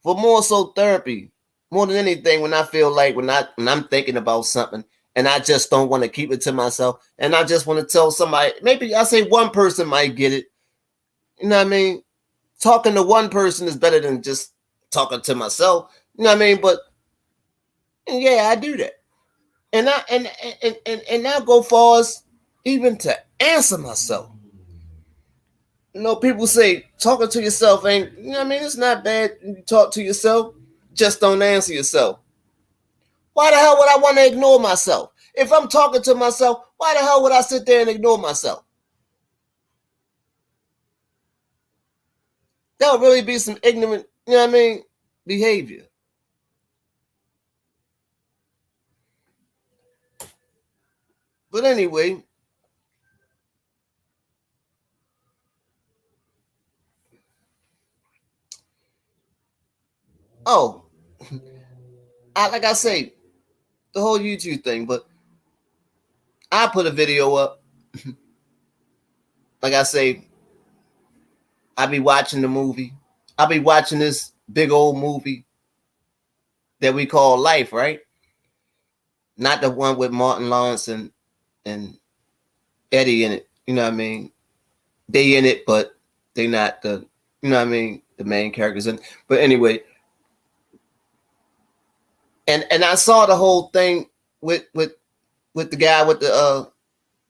for more so therapy, more than anything. When I feel like when I'm thinking about something and I just don't want to keep it to myself, and I just want to tell somebody. Maybe I say one person might get it. You know what I mean? Talking to one person is better than just talking to myself. You know what I mean? But yeah, I do that, and I go far as even to answer myself. You know, people say talking to yourself ain't, you know what I mean? It's not bad. You talk to yourself, just don't answer yourself. Why the hell would I want to ignore myself? If I'm talking to myself, why the hell would I sit there and ignore myself? That would really be some ignorant, you know what I mean, behavior. But anyway, oh, like I say, the whole YouTube thing, but I put a video up. Like I say, I be watching the movie. I be watching this big old movie that we call Life, right? Not the one with Martin Lawrence and Eddie in it. You know what I mean? They in it, but they not the, you know what I mean, the main characters in. But anyway, and I saw the whole thing with the guy with the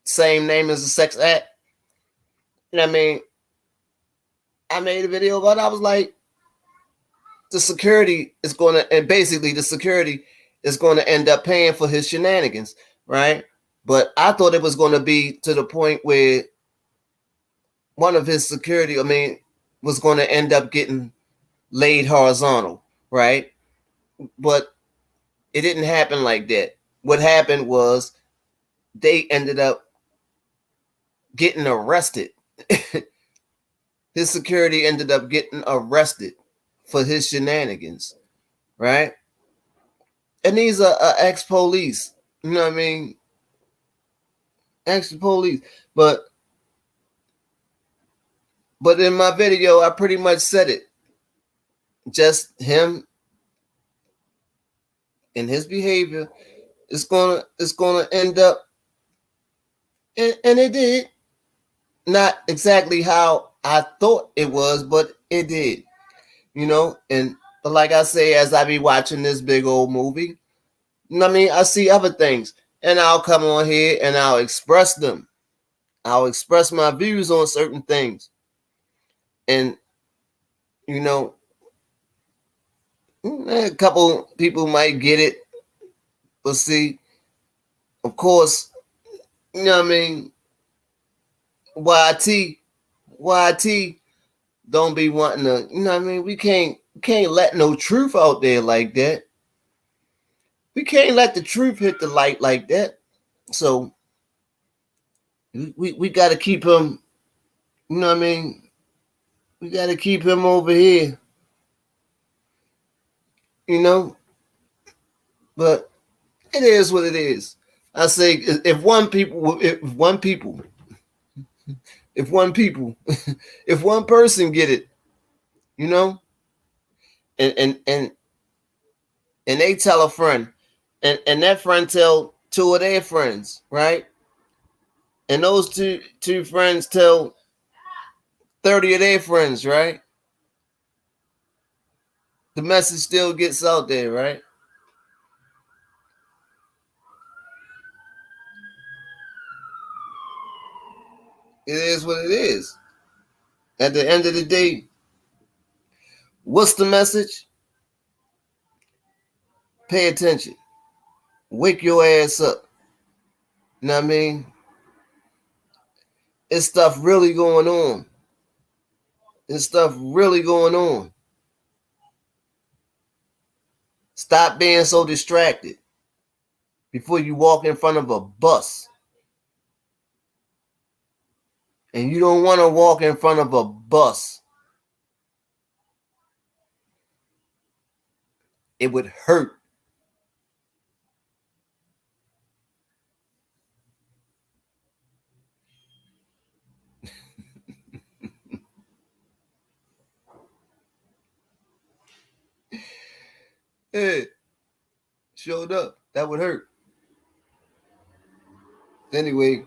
same name as the sex act. You know what I mean? I made a video about it. I was like, the security is going to, and basically the security is going to end up paying for his shenanigans, right? But I thought it was going to be to the point where one of his security, was going to end up getting laid horizontal, right? But it didn't happen like that. What happened was they ended up getting arrested. His security ended up getting arrested for his shenanigans, right? And these are ex-police, you know what I mean? Ex-police. But in my video, I pretty much said it. Just him and his behavior is gonna end up, and it did. Not exactly how I thought it was, but it did. But like I say, as I be watching this big old movie, I see other things, and I'll come on here and I'll express them. I'll express my views on certain things, and a couple people might get it, but see, of course, YT don't be wanting to, we can't let no truth out there like that. We can't let the truth hit the light like that. So we got to keep him, we got to keep him over here, but it is what it is. I say if one person get it, and they tell a friend, and that friend tell two of their friends, right? And those two friends tell 30 of their friends, right? The message still gets out there, right? It is what it is. At the end of the day, what's the message? Pay attention. Wake your ass up. You know what I mean? It's stuff really going on. It's stuff really going on. Stop being so distracted before you walk in front of a bus. And you don't want to walk in front of a bus. It would hurt. Hey, showed up. That would hurt. Anyway,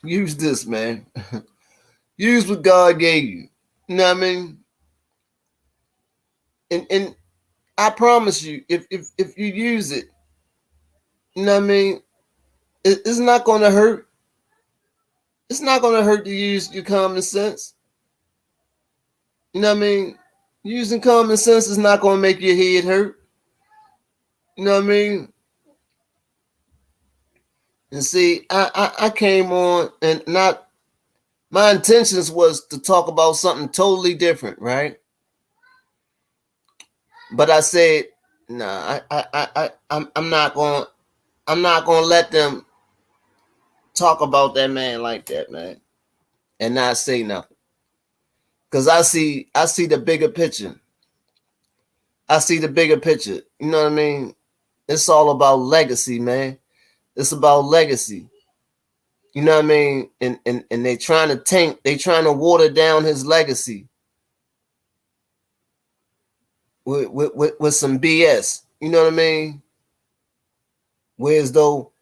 use this, man. Use what God gave you. You know what I mean? And I promise you, if you use it, you know what I mean, it's not going to hurt. It's not going to hurt to use your common sense. You know what I mean? Using common sense is not going to make your head hurt. You know what I mean? And see, I came on and not, my intentions was to talk about something totally different, right? But I said, nah, I'm not going to let them talk about that man like that, man, and not say nothing. Cause I see the bigger picture. I see the bigger picture. You know what I mean? It's all about legacy, man. It's about legacy. You know what I mean? And they trying to water down his legacy with some BS. You know what I mean? Whereas though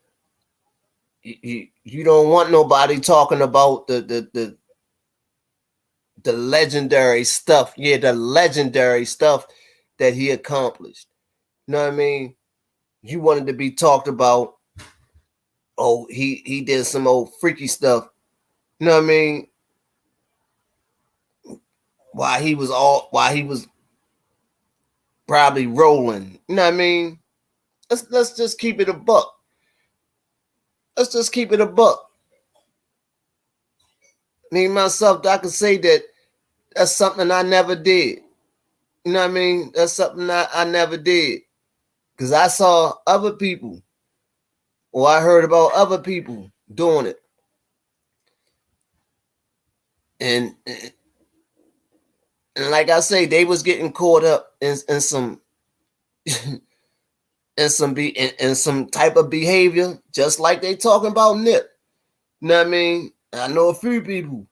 you don't want nobody talking about the legendary stuff. Yeah, the legendary stuff that he accomplished. You know what I mean? You wanted to be talked about. Oh, he did some old freaky stuff. You know what I mean? Why he was probably rolling. You know what I mean? Let's just keep it a buck. Let's just keep it a buck. Me myself, I can say that that's something I never did. You know what I mean? That's something I never did. Because I saw other people, or I heard about other people doing it. And like I say, they was getting caught up in some in some type of behavior, just like they talking about Nip. You know what I mean? I know a few people,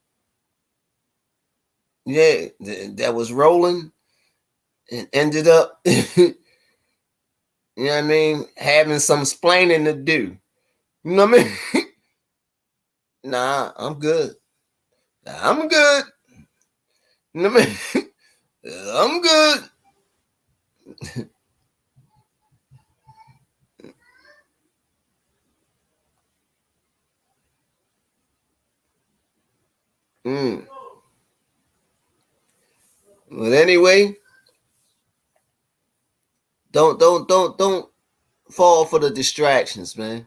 yeah, that was rolling and ended up, you know what I mean, having some splaining to do. You know what I mean? Nah, I'm good. I'm good. You know what I mean? I'm good. But anyway, don't fall for the distractions, man.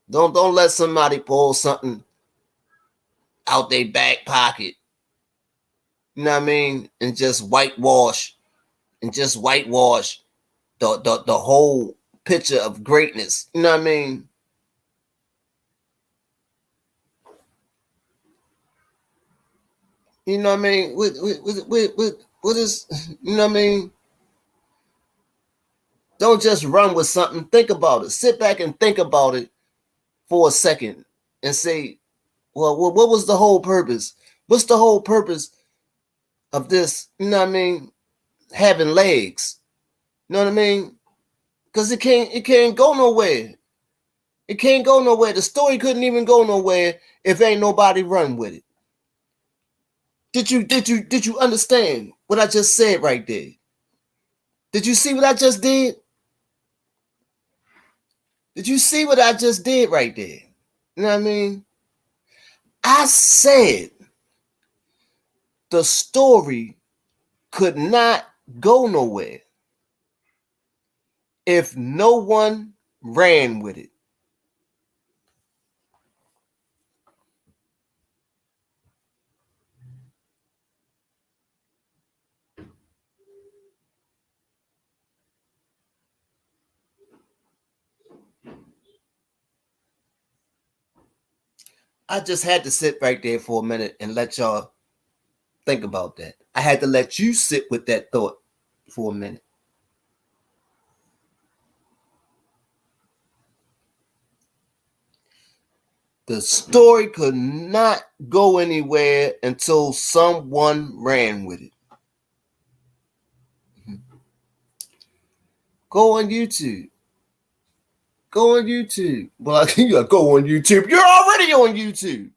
Don't let somebody pull something out their back pocket. You know what I mean? And just whitewash the whole picture of greatness. You know what I mean? You know what I mean? What is, you know what I mean? Don't just run with something. Think about it. Sit back and think about it for a second and say, well, what was the whole purpose? What's the whole purpose of this? You know what I mean? Having legs. You know what I mean? Because it can't go nowhere. It can't go nowhere. The story couldn't even go nowhere if ain't nobody run with it. Did you understand what I just said right there? Did you see what I just did? Did you see what I just did right there? You know what I mean? I said the story could not go nowhere if no one ran with it. I just had to sit right there for a minute and let y'all think about that. I had to let you sit with that thought for a minute. The story could not go anywhere until someone ran with it. Go on YouTube. Go on YouTube. Well, you gotta go on YouTube. You're already on YouTube.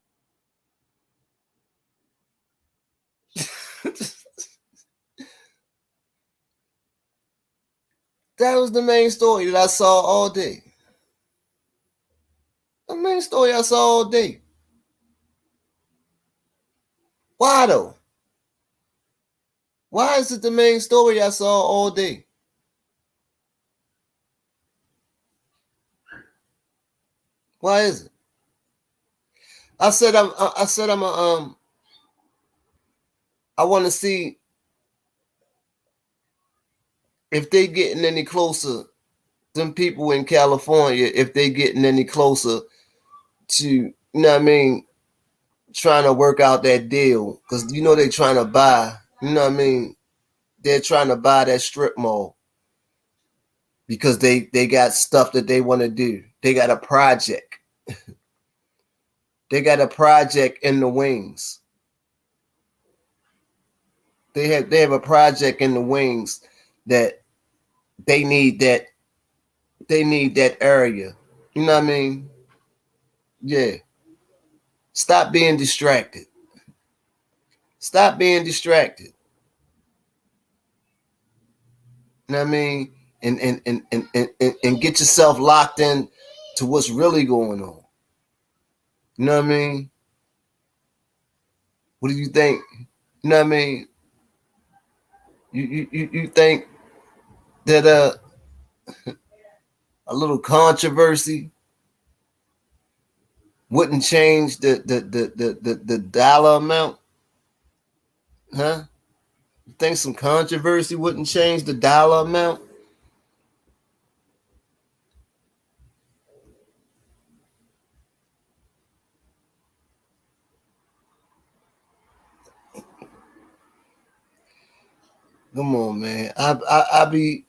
That was the main story that I saw all day. The main story I saw all day. Why though? Why is it the main story I saw all day? Why is it? I said I'm a I want to see if they getting any closer. Them people in California, if they getting any closer to, you know what I mean, trying to work out that deal, because you know they trying to buy, you know what I mean, they're trying to buy that strip mall because they got stuff that they want to do. They got a project. They got a project in the wings. They have a project in the wings that they need that area. You know what I mean? Yeah. Stop being distracted. Stop being distracted. You know what I mean? And get yourself locked in to what's really going on. You know what I mean? What do you think? You know what I mean? You think that a little controversy wouldn't change the dollar amount? Huh? You think some controversy wouldn't change the dollar amount? Come on, man. I be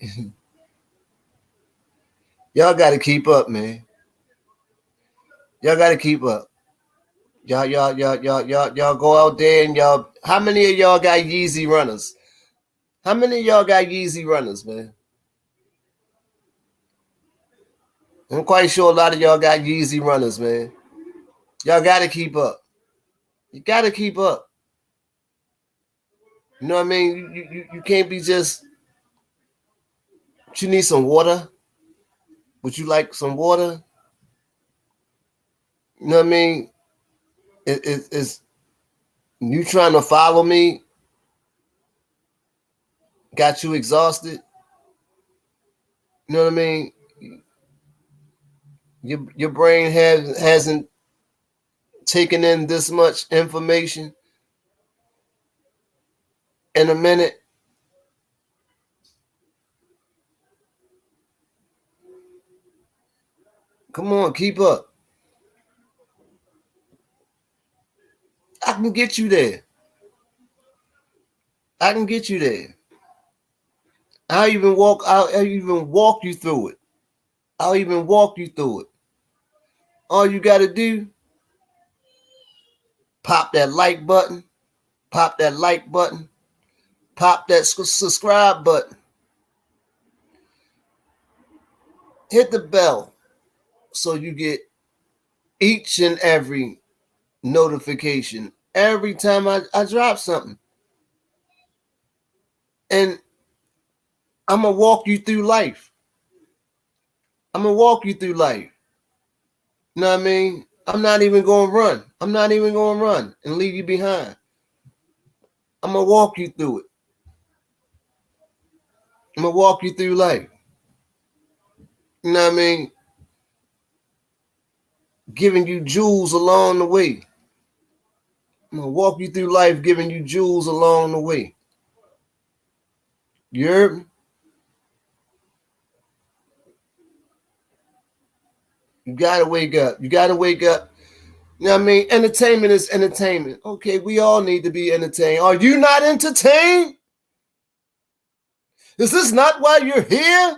y'all got to keep up, man. Y'all got to keep up. Y'all go out there and y'all. How many of y'all got Yeezy runners? How many of y'all got Yeezy runners, man? I'm quite sure a lot of y'all got Yeezy runners, man. Y'all got to keep up. You got to keep up. You know what I mean? You can't be just. You need some water. Would you like some water? You know what I mean? It's you trying to follow me. Got you exhausted. You know what I mean? Your brain hasn't taken in this much information in a minute. Come on, keep up. I can get you there. I can get you there. I'll even walk you through it. I'll even walk you through it. All you gotta do, pop that like button, pop that like button, pop that subscribe button, hit the bell so you get each and every notification every time I drop something. And I'm gonna walk you through life. I'm gonna walk you through life. You know what I mean? I'm not even gonna run. I'm not even gonna run and leave you behind. I'm gonna walk you through it. I'm gonna walk you through life. You know what I mean? Giving you jewels along the way. I'm gonna walk you through life, giving you jewels along the way. You heard me? You gotta wake up. You gotta wake up. You know what I mean? Entertainment is entertainment. Okay, we all need to be entertained. Are you not entertained? Is this not why you're here?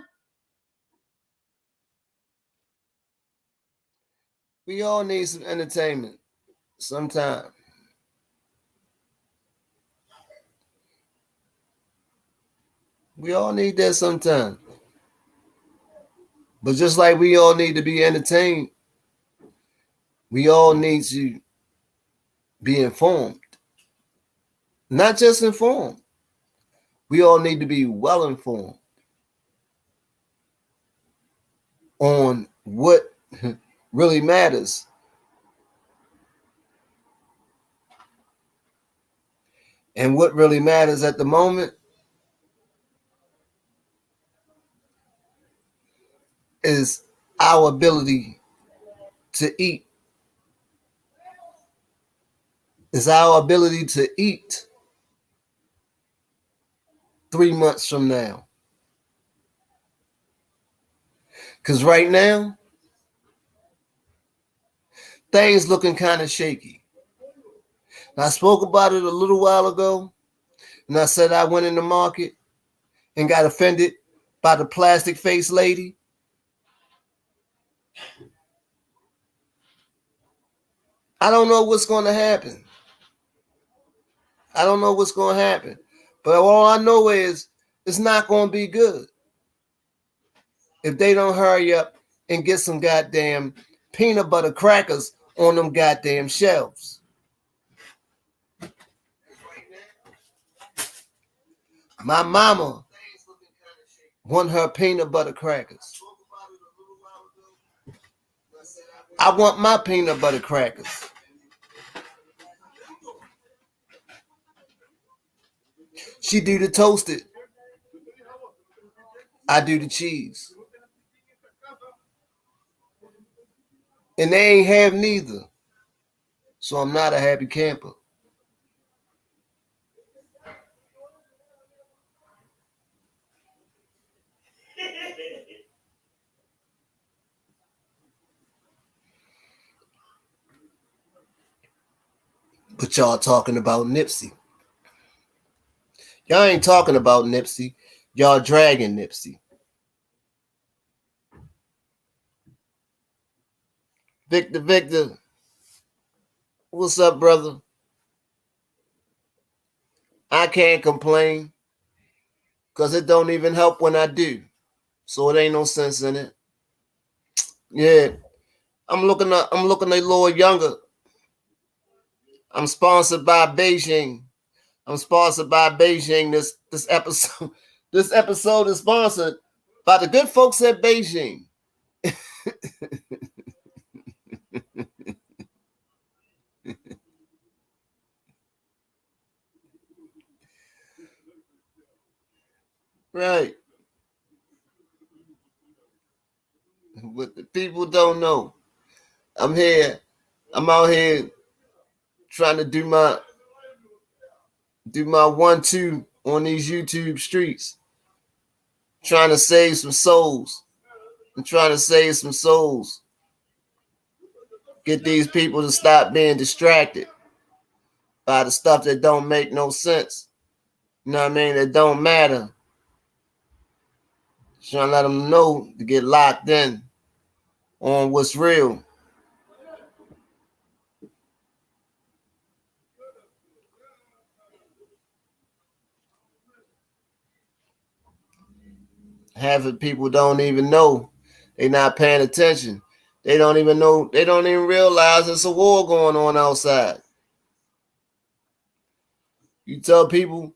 We all need some entertainment sometime. We all need that sometime. But just like we all need to be entertained, we all need to be informed. Not just informed. We all need to be well informed on what really matters. And what really matters at the moment is our ability to eat. Is our ability to eat 3 months from now. Because right now, things looking kind of shaky. And I spoke about it a little while ago, and I said I went in the market and got offended by the plastic face lady. I don't know what's going to happen. I don't know what's going to happen. But all I know is it's not going to be good if they don't hurry up and get some goddamn peanut butter crackers on them goddamn shelves. My mama want her peanut butter crackers. I want my peanut butter crackers. She do the toasted. I do the cheese. And they ain't have neither. So I'm not a happy camper. But y'all talking about Nipsey. Y'all ain't talking about Nipsey. Y'all dragging Nipsey. Victor, what's up, brother? I can't complain because it don't even help when I do. So it ain't no sense in it. Yeah, I'm looking a little younger. I'm sponsored by Beijing. This episode. This episode is sponsored by the good folks at Beijing. Right. What the people don't know. I'm out here trying to do my 1-2 on these YouTube streets. Trying to save some souls. I'm trying to save some souls. Get these people to stop being distracted by the stuff that don't make no sense. You know what I mean? That don't matter. Trying to let them know to get locked in on what's real. Half of people don't even know. They're not paying attention. They don't even know. They don't even realize there's a war going on outside. You tell people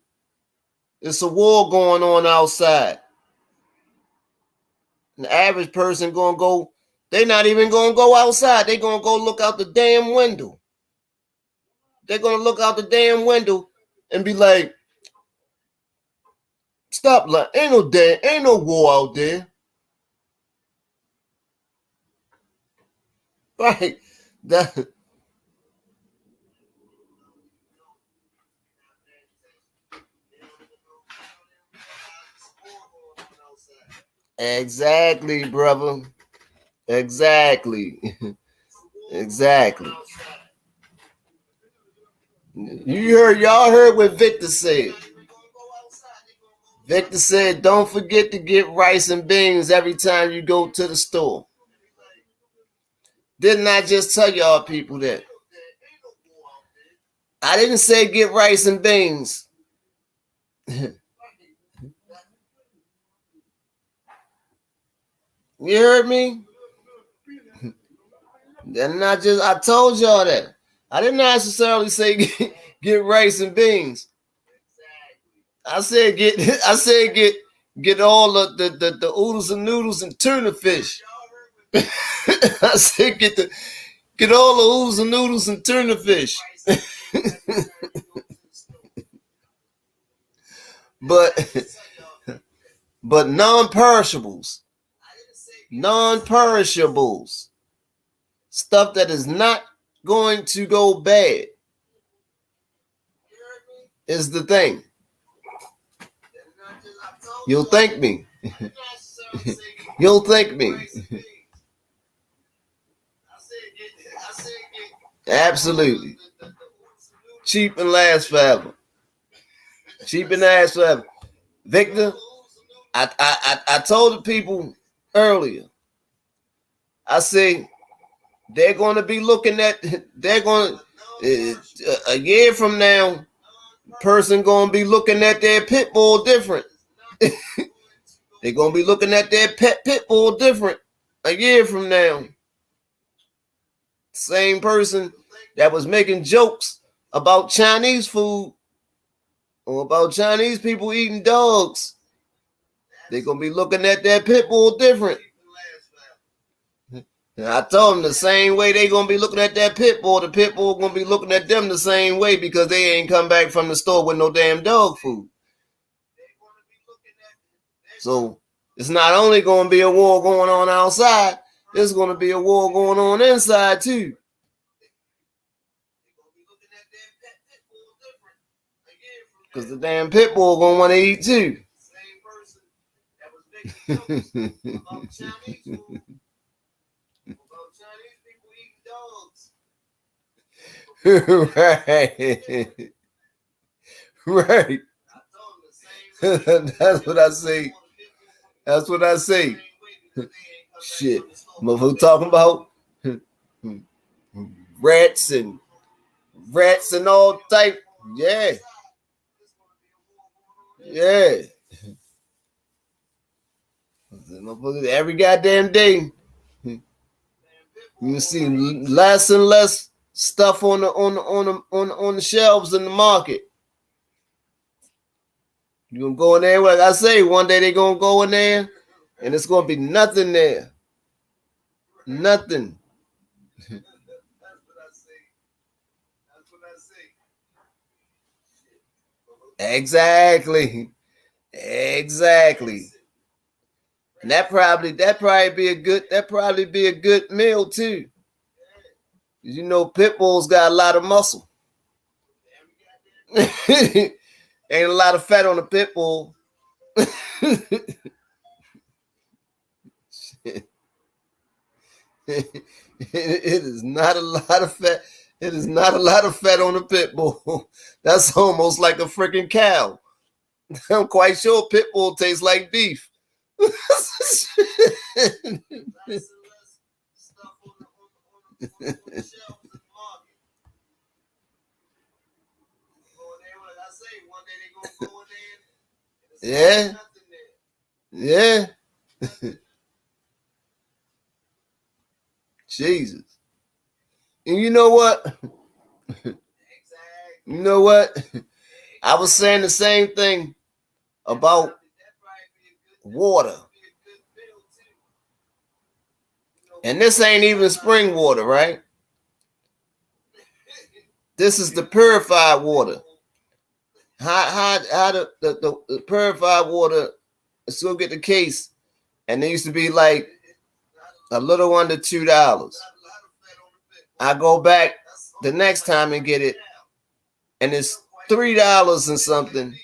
it's a war going on outside. The average person gonna go, they're not even gonna go outside. They're gonna go look out the damn window. They're gonna look out the damn window and be like, stop, like, ain't no war out there. Right. That exactly, brother. Exactly. Exactly. Y'all heard what Victor said. Victor said, don't forget to get rice and beans every time you go to the store. Didn't I just tell y'all people that? I didn't say get rice and beans. You heard me? I told y'all that. I didn't necessarily say get rice and beans. I said get all the oodles and noodles and tuna fish. I said get all the oodles and noodles and tuna fish. but non-perishables. Non-perishables. Stuff that is not going to go bad is the thing. You'll thank me. You'll thank me. Absolutely. Cheap and last forever. Cheap and last forever. Victor, I told the people earlier. I say they're going to be looking at. They're going a year from now. Person going to be looking at their pit bull different. They're going to be looking at their pit bull different a year from now. Same person that was making jokes about Chinese food or about Chinese people eating dogs. They're going to be looking at that pit bull different. And I told them the same way they going to be looking at that pit bull, the pit bull going to be looking at them the same way because they ain't come back from the store with no damn dog food. So It's not only going to be a war going on outside, there's going to be a war going on inside too. Because the damn pit bull going to want to eat too. Right. Right. That's what I say. That's what I say. Shit. Motherfucker talking about rats and all type. Yeah. Yeah. Every goddamn day. You see less and less stuff on the shelves in the market. You're gonna go in there, like I say, one day they're gonna go in there and it's gonna be nothing there. Nothing. Exactly. Exactly. And that probably be a good meal too. You know, pit bulls got a lot of muscle. Ain't a lot of fat on the pit bull. It is not a lot of fat. It is not a lot of fat on the pit bull. That's almost like a freaking cow. I'm quite sure pit bull tastes like beef. Yeah. Yeah. Jesus. And you know what? You know what? I was saying the same thing about water. And this ain't even spring water, right? This is the purified water. How the purified water, still get the case, and it used to be like a little under $2. I go back the next time and get it, and it's $3 and something.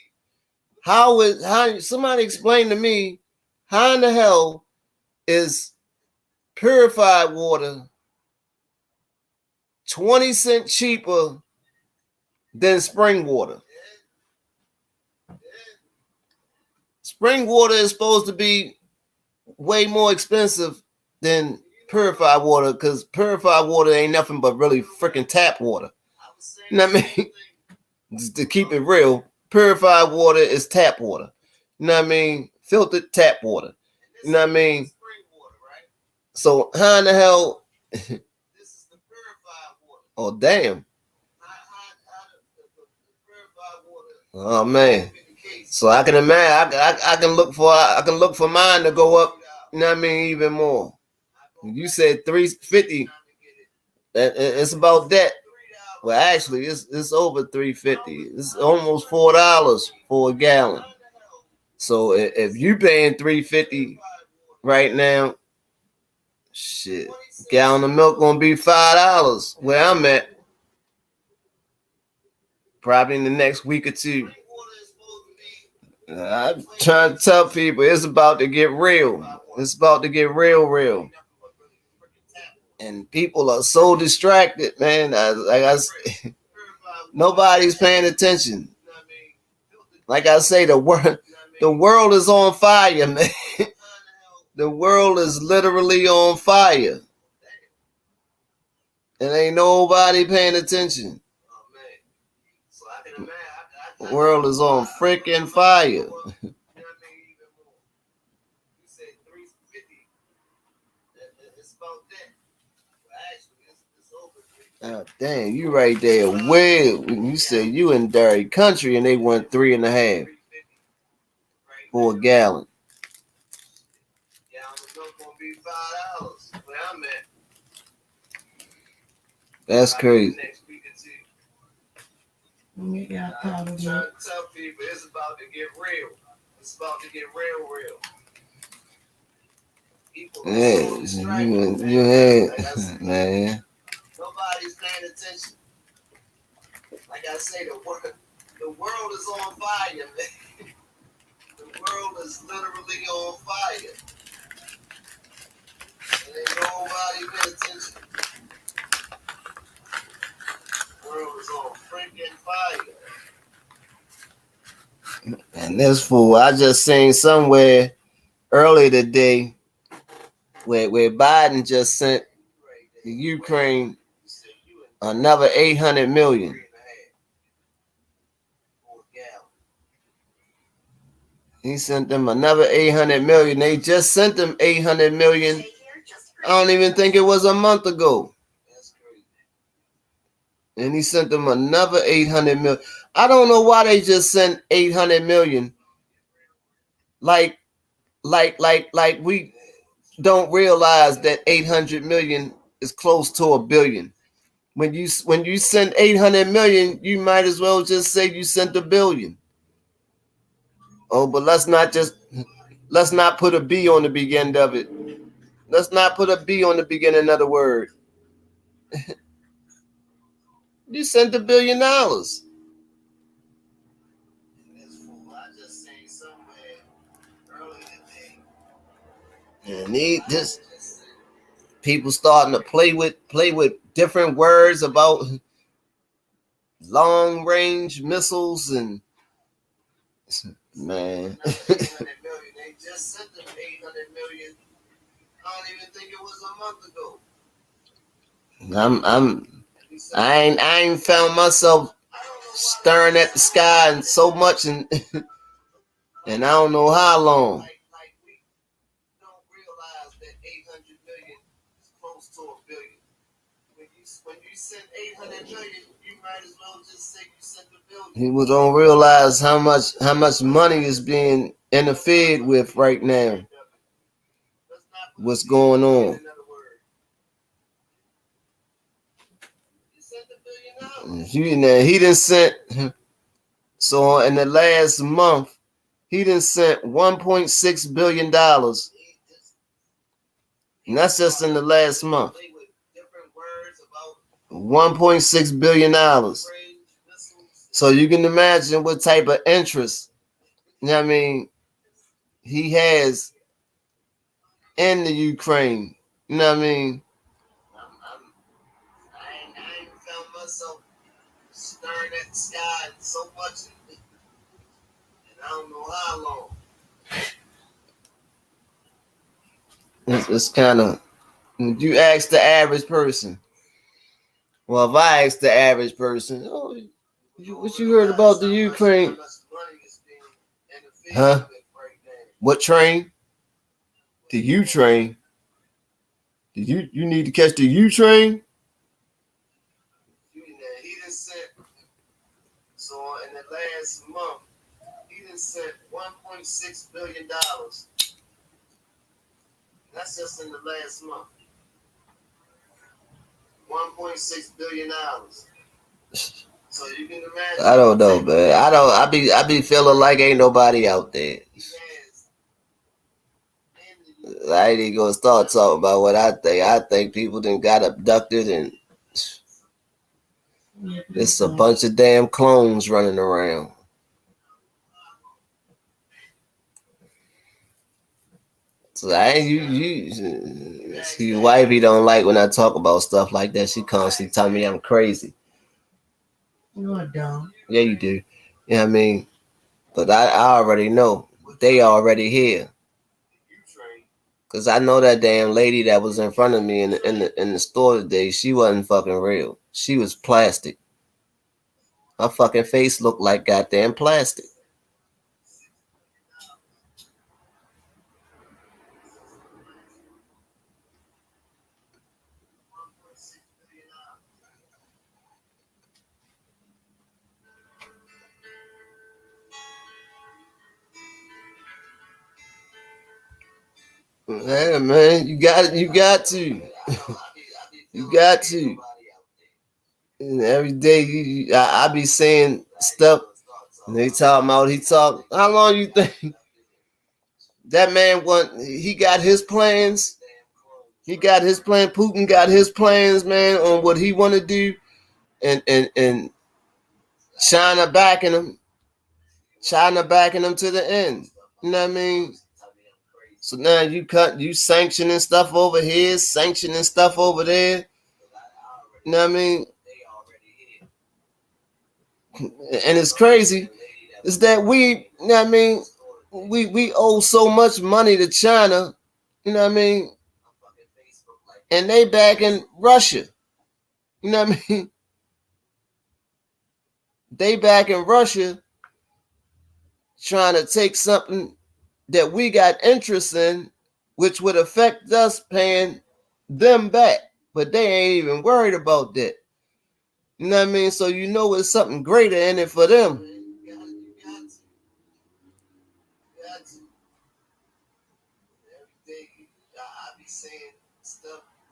How somebody explain to me how in the hell is purified water 20 cents cheaper than spring water? Spring water is supposed to be way more expensive than purified water, because purified water ain't nothing but really freaking tap water. You know what I mean? Just to keep it real, purified water is tap water. You know what I mean? Filtered tap water. You know what I mean? So how in the hell? Oh damn! Oh man! So I can imagine. I can look for mine to go up. You know what I mean? Even more. You said $3.50. It's about that. Well, actually, it's over $3.50. It's almost $4 for a gallon. So if you paying $3.50 right now, shit, gallon of milk gonna be $5 where I'm at. Probably in the next week or two. I'm trying to tell people it's about to get real. It's about to get real. And people are so distracted, man. Nobody's paying attention. Like I say, the world is on fire, man. The world is literally on fire. And ain't nobody paying attention. The world is on freaking fire. Oh, dang, you right there. Well, you said you in Dairy Country and they went 3.5 for a gallon. That's crazy. Yeah, probably. Tell people it's about to get real. It's about to get real. Yeah, man. Nobody's paying attention. Like I say, the world is on fire, man. The world is literally on fire. And ain't nobody paying attention. The world is on freaking fire. And this fool, I just seen somewhere earlier today where Biden just sent the Ukraine another 800 million. He sent them another 800 million. They just sent them 800 million. I don't even think it was a month ago. And he sent them another 800 million. I don't know why they just sent 800 million. Like we don't realize that 800 million is close to $1 billion. When you send 800 million, you might as well just say you sent $1 billion. Oh, but let's not put a B on the beginning of it. Let's not put a B on the beginning of the word. You sent $1 billion. I just seen somewhere earlier today. And just people starting to play with different words about long range missiles and man. They just sent them 800 million. I don't even think it was a month ago. I ain't found myself staring at the sky and so much and and I don't know how long. Like we don't realize that 800 million is close to $1 billion. When you send 800 million, you might as well just say you sent $1 billion. People don't realize how much money is being interfered with right now. What's going on? He done sent. So in the last month, he done sent $1.6 billion. And that's just in the last month. $1.6 billion. So you can imagine what type of interest, he has in the Ukraine. You know what I mean? I ain't found myself staring at the sky so much, and I don't know how long. It's kind of, you ask the average person. Well, if I ask the average person, oh, what you heard about the Ukraine? Huh? What train? The U train? You need to catch the U train? He done sent, so in the last month, he done sent $1.6 billion. That's just in the last month. $1.6 billion. So you can imagine. I don't know, man. I be feeling like ain't nobody out there. I ain't even gonna start talking about what I think. I think people done got abducted and it's a bunch of damn clones running around. So see, wifey don't like when I talk about stuff like that. She constantly tell me I'm crazy. No, I don't. Yeah, you do. You know what I mean? But I already know. They already here. Cause I know that damn lady that was in front of me in the store today, she wasn't fucking real. She was plastic. Her fucking face looked like goddamn plastic. Yeah, man, you got to. You got to. And every day I be saying stuff and they talking about how long you think That man he got his plans. He got his plan. Putin got his plans, man, on what he want to do, and China backing him. China backing him to the end. You know what I mean? So now you sanctioning stuff over here, sanctioning stuff over there. You know what I mean? And it's crazy. Is that we, you know what I mean? We owe so much money to China. You know what I mean? And they back in Russia. You know what I mean? They back in Russia trying to take something that we got interest in, which would affect us paying them back. But they ain't even worried about that. You know what I mean? So you know it's something greater in it for them.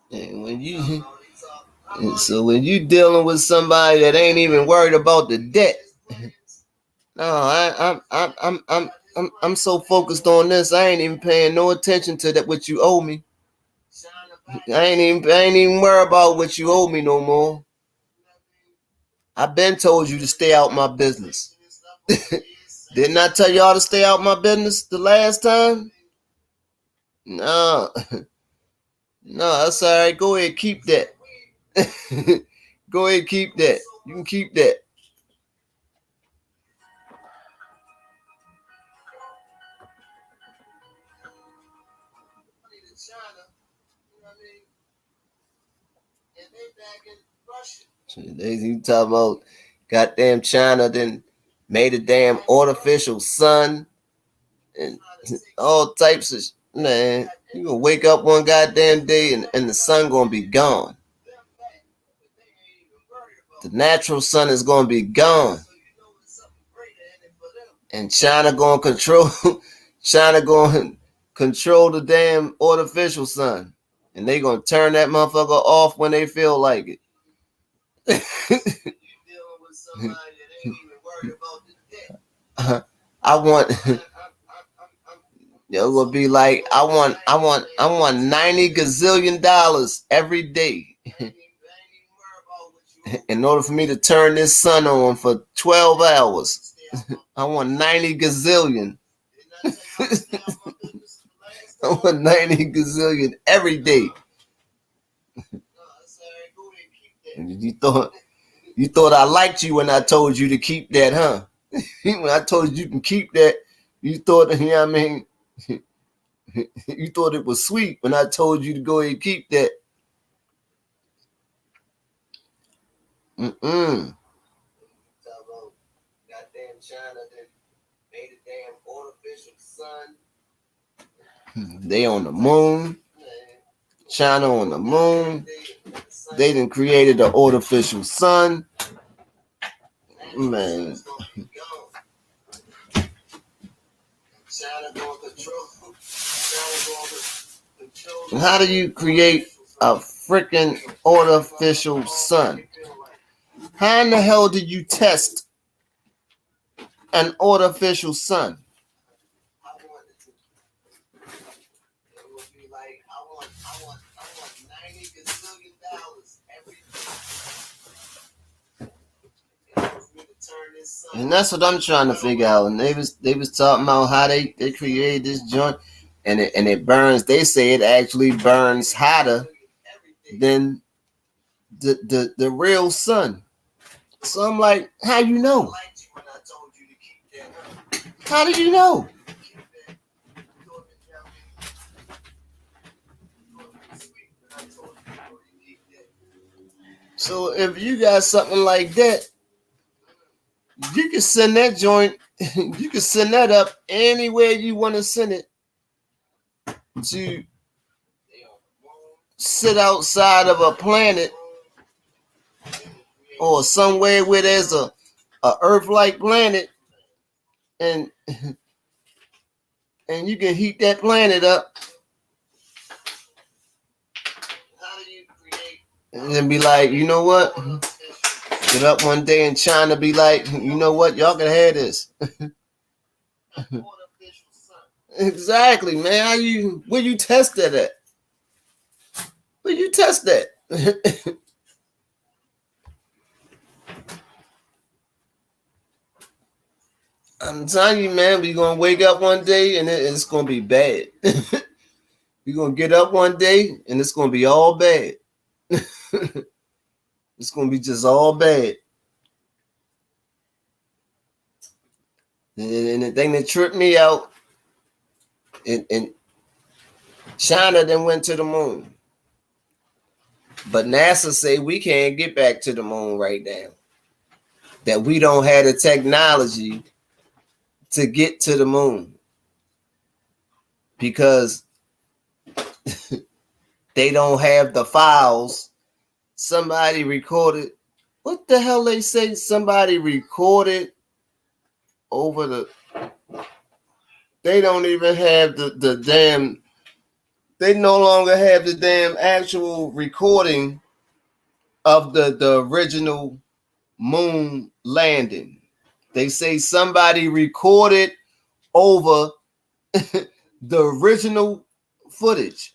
And when you dealing with somebody that ain't even worried about the debt, no, I'm so focused on this, I ain't even paying no attention to that what you owe me. I ain't even worried about what you owe me no more. I've been told you to stay out my business. Didn't I tell y'all to stay out my business the last time? No. No, that's all right. Go ahead, keep that. Go ahead, keep that. You can keep that. They talk about goddamn China then made a damn artificial sun and all types of man. You gonna wake up one goddamn day and the sun gonna be gone. The natural sun is gonna be gone. And China gonna control the damn artificial sun. And they gonna turn that motherfucker off when they feel like it. I want it will be like I want 90 gazillion dollars every day in order for me to turn this sun on for 12 hours. I want 90 gazillion. I want 90 gazillion every day. You thought I liked you when I told you to keep that, huh? When I told you can keep that, you thought, you know what I mean? You thought it was sweet when I told you to go ahead and keep that. Goddamn China that made a damn artificial sun. They on the moon. China on the moon. They done created an artificial sun. Man. How do you create a freaking artificial sun? How in the hell did you test an artificial sun? And that's what I'm trying to figure out. And they was talking about how they created this joint, and it burns. They say it actually burns hotter than the real sun. So I'm like, how you know? How did you know? So if you got something like that, you can send that joint, you can send that up anywhere you want to send it to sit outside of a planet or somewhere where there's a Earth-like planet, and you can heat that planet up. And then be like, you know what? Get up one day in China, be like, you know what? Y'all can have this. Exactly, man. Where you test that at? Where you test that? I'm telling you, man, we're gonna wake up one day and it's gonna be bad. We're gonna get up one day and it's gonna be all bad. It's gonna be just all bad. And the thing that tripped me out, and China then went to the moon. But NASA say we can't get back to the moon right now. That we don't have the technology to get to the moon. Because they don't have the files. Somebody recorded. What the hell they say? Somebody recorded over the. They don't even have the damn. They no longer have the damn actual recording of the original moon landing. They say somebody recorded over the original footage.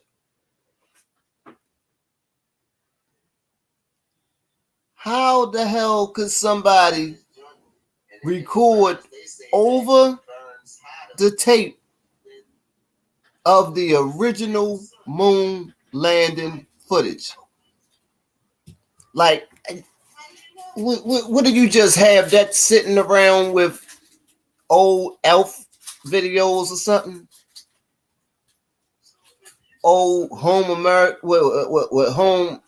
How the hell could somebody record over the tape of the original moon landing footage? Like, what do you just have that sitting around with old elf videos or something? Old home America with home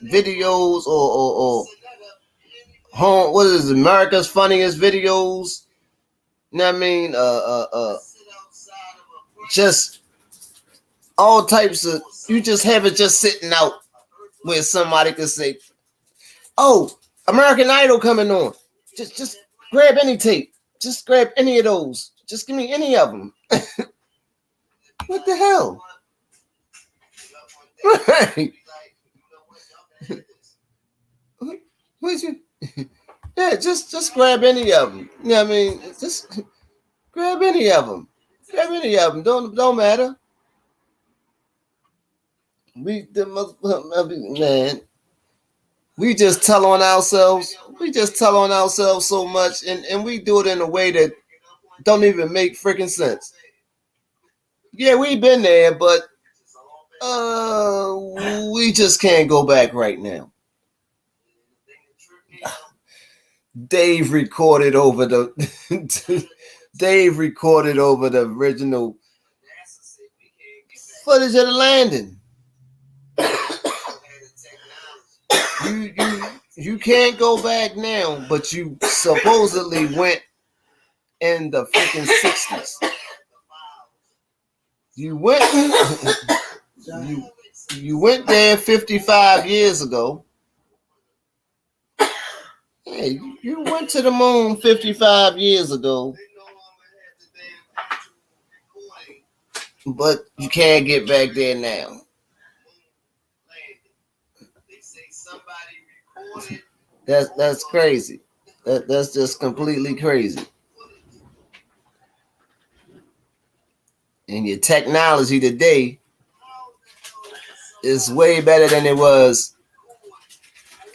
videos or home, what is it, America's Funniest Videos? You know what I mean? Just all types of, you just have it just sitting out where somebody could say, oh, American Idol coming on. Just grab any tape. Just grab any of those. Just give me any of them. What the hell? Right. What's you? Yeah, just grab any of them. You know what I mean? Just grab any of them. Grab any of them. Don't matter. Man, we just tell on ourselves. We just tell on ourselves so much, and we do it in a way that don't even make freaking sense. Yeah, we've been there, but we just can't go back right now. Dave recorded over the original footage of the landing. You can't go back now, but you supposedly went in the freaking 60s. You went you went there 55 years ago. Hey, you went to the moon 55 years ago. But you can't get back there now. That's crazy. That's just completely crazy. And your technology today is way better than it was,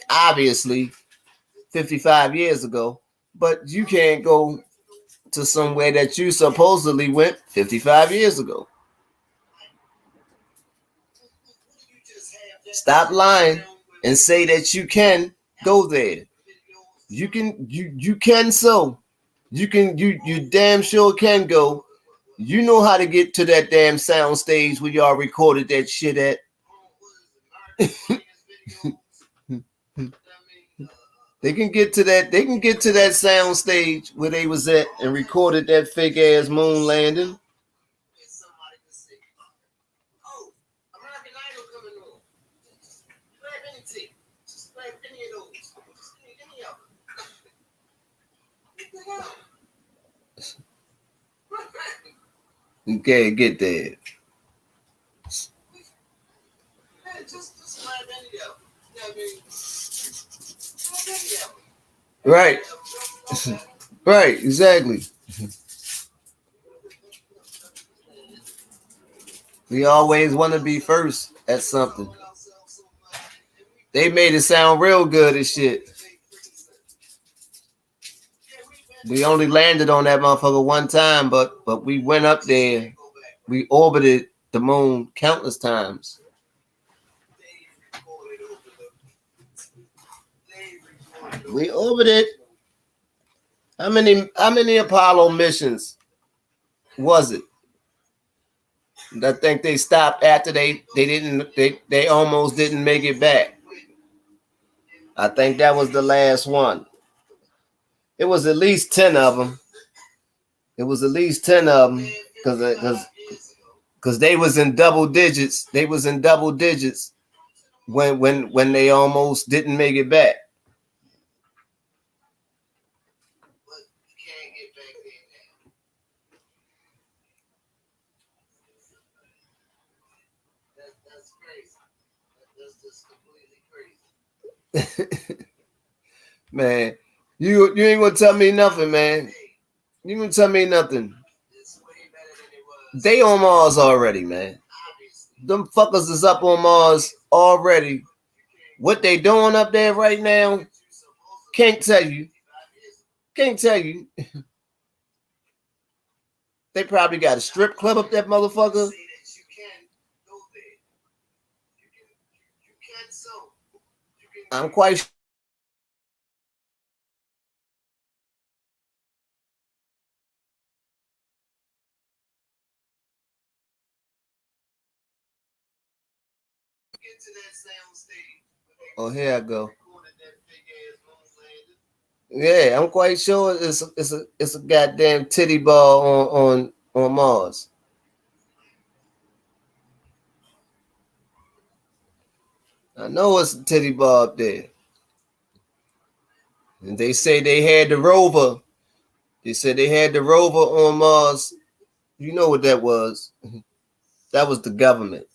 obviously, 55 years ago. But you can't go to somewhere that you supposedly went 55 years ago. Stop lying and say that you can go there. You can so. You damn sure can go. You know how to get to that damn sound stage where y'all recorded that shit at. They can get to that sound stage where they was at and recorded that fake ass moon landing. Okay, get there. Right. Right, exactly. We always want to be first at something. They made it sound real good as shit. We only landed on that motherfucker one time, but we went up there. We orbited the moon countless times. We orbited. How many Apollo missions was it? I think they stopped after they almost didn't make it back. I think that was the last one. It was at least 10 of them. It was at least 10 of them because they was in double digits. They was in double digits when they almost didn't make it back. Man, you ain't gonna tell me nothing, man. You gonna tell me nothing. They on Mars already, man. Them fuckers is up on Mars already. What they doing up there right now? Can't tell you. Can't tell you. They probably got a strip club up that motherfucker. I'm quite sure. Oh, here I go. Yeah, I'm quite sure it's a goddamn titty ball on Mars. I know it's a titty ball up there. And they say they had the rover. They said they had the rover on Mars. You know what that was? That was the government.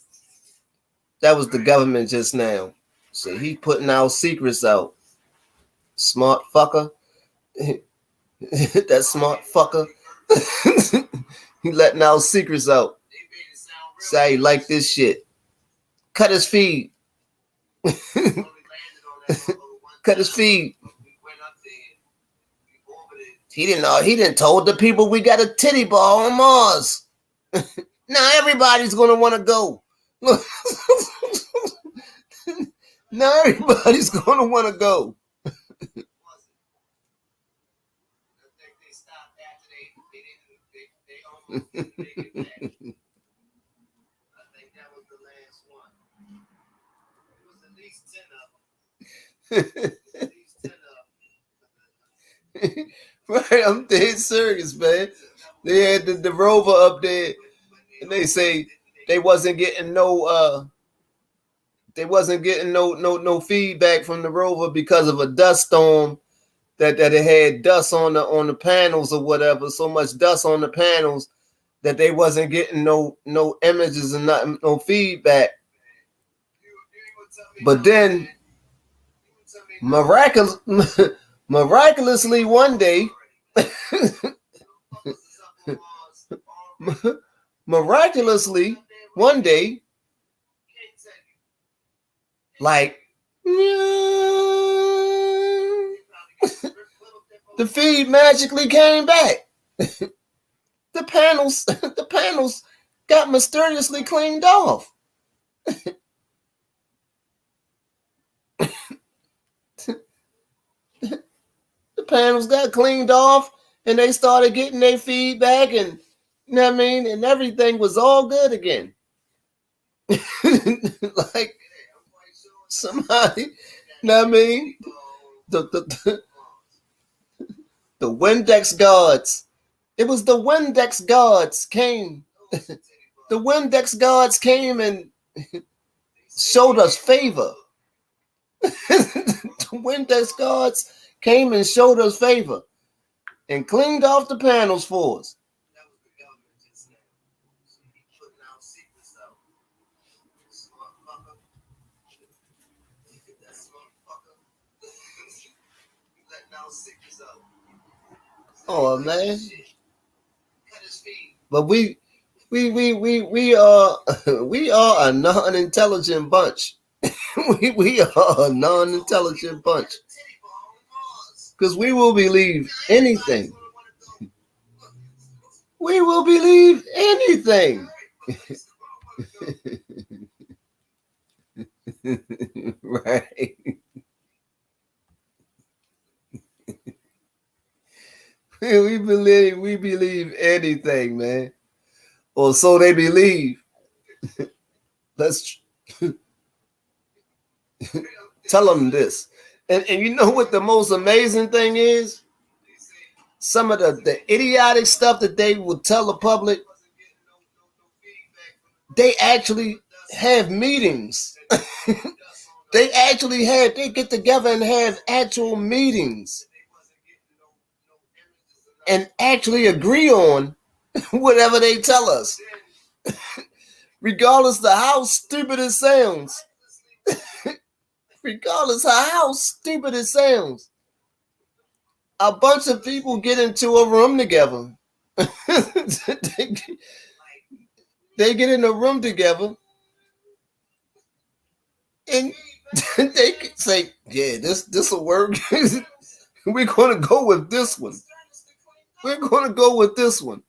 That was the government just now. So he putting our secrets out. Smart fucker. That smart fucker. He letting our secrets out. Say he like this shit. Cut his feed. Cut his feed. He didn't told the people we got a titty ball on Mars. Now everybody's gonna want to go. Now everybody's gonna want to go. Right, I'm dead serious, man. They had the rover up there, and they say they wasn't getting no feedback from the rover because of a dust storm that it had dust on the panels or whatever. So much dust on the panels that they wasn't getting no images and nothing, no feedback. But then miraculously one day miraculously one day, like the feed magically came back. The panels got mysteriously cleaned off. The panels got cleaned off and they started getting their feedback, and you know what I mean, and everything was all good again. Like somebody, you know what I mean? The Windex guards. It was the Windex guards came. The Windex guards came and showed us favor. The Windex guards came and showed us favor and cleaned off the panels for us. Oh man. But we We are we are a non-intelligent bunch. we are a non-intelligent bunch. Because we will believe anything. We will believe anything. Right. We believe anything, man. Or so they believe. Let's tell them this. And you know what the most amazing thing is? Some of the idiotic stuff that they will tell the public, they actually have meetings. They get together and have actual meetings and actually agree on whatever they tell us. Regardless of how stupid it sounds. Regardless of how stupid it sounds. A bunch of people get into a room together. They get in a room together and they say, yeah, this will work. We're going to go with this one. We're going to go with this one.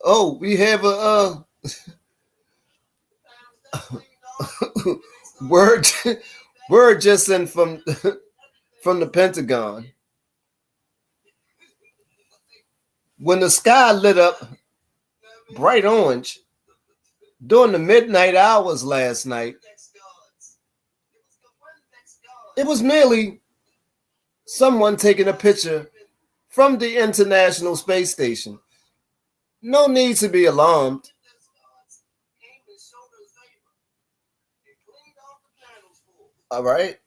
Oh, we have a word just in from the Pentagon. When the sky lit up bright orange during the midnight hours last night, it was merely someone taking a picture from the International Space Station. No need to be alarmed. All right.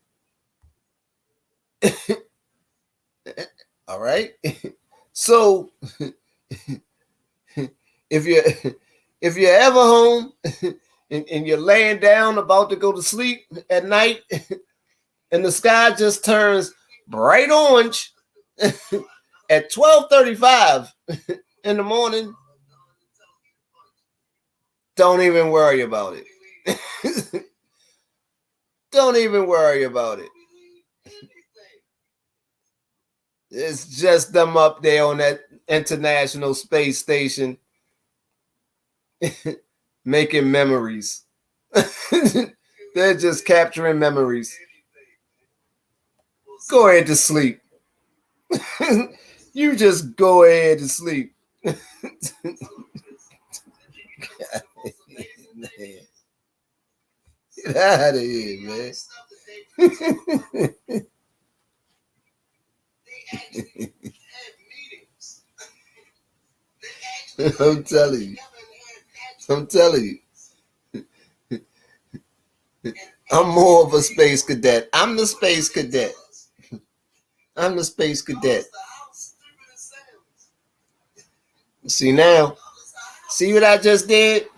All right. So if you're ever home and you're laying down about to go to sleep at night and the sky just turns bright orange at 12:35 in the morning, don't even worry about it. Don't even worry about it. It's just them up there on that International Space Station making memories. They're just capturing memories. Go ahead to sleep. You just go ahead to sleep. Get out of here, man. I'm telling you. I'm more of a space cadet. I'm the space cadet. See now? See what I just did?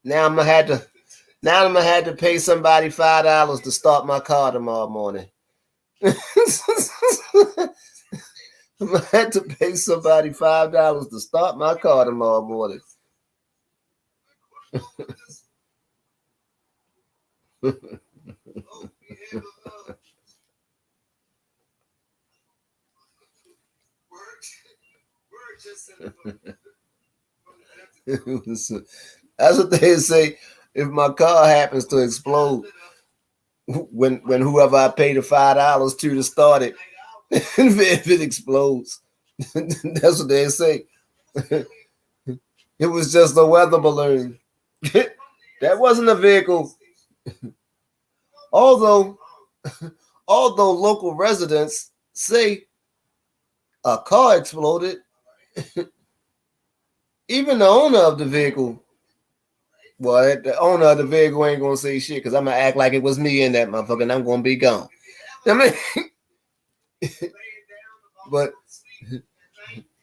Now I'm gonna have to pay somebody $5 to start my car tomorrow morning. I'm gonna have to pay somebody $5 to start my car tomorrow morning. That's what they say. If my car happens to explode, when whoever I pay the $5 to start it, if it explodes, that's what they say. It was just a weather balloon. That wasn't a vehicle. Although local residents say a car exploded, even the owner of the vehicle, well, the owner of the vehicle ain't gonna say shit because I'm gonna act like it was me in that motherfucker and I'm gonna be gone. I mean, but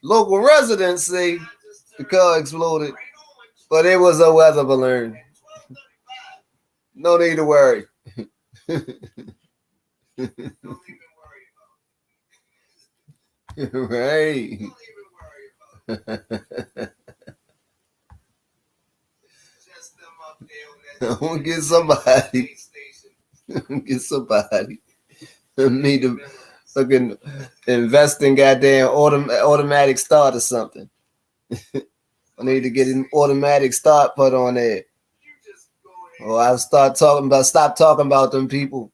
local residents say the car exploded, but it was a weather balloon. No need to worry. Right. I'm gonna get somebody. Get somebody. I need to fucking invest in goddamn automatic start or something. I need to get an automatic start put on there. Or I'll stop talking about them people.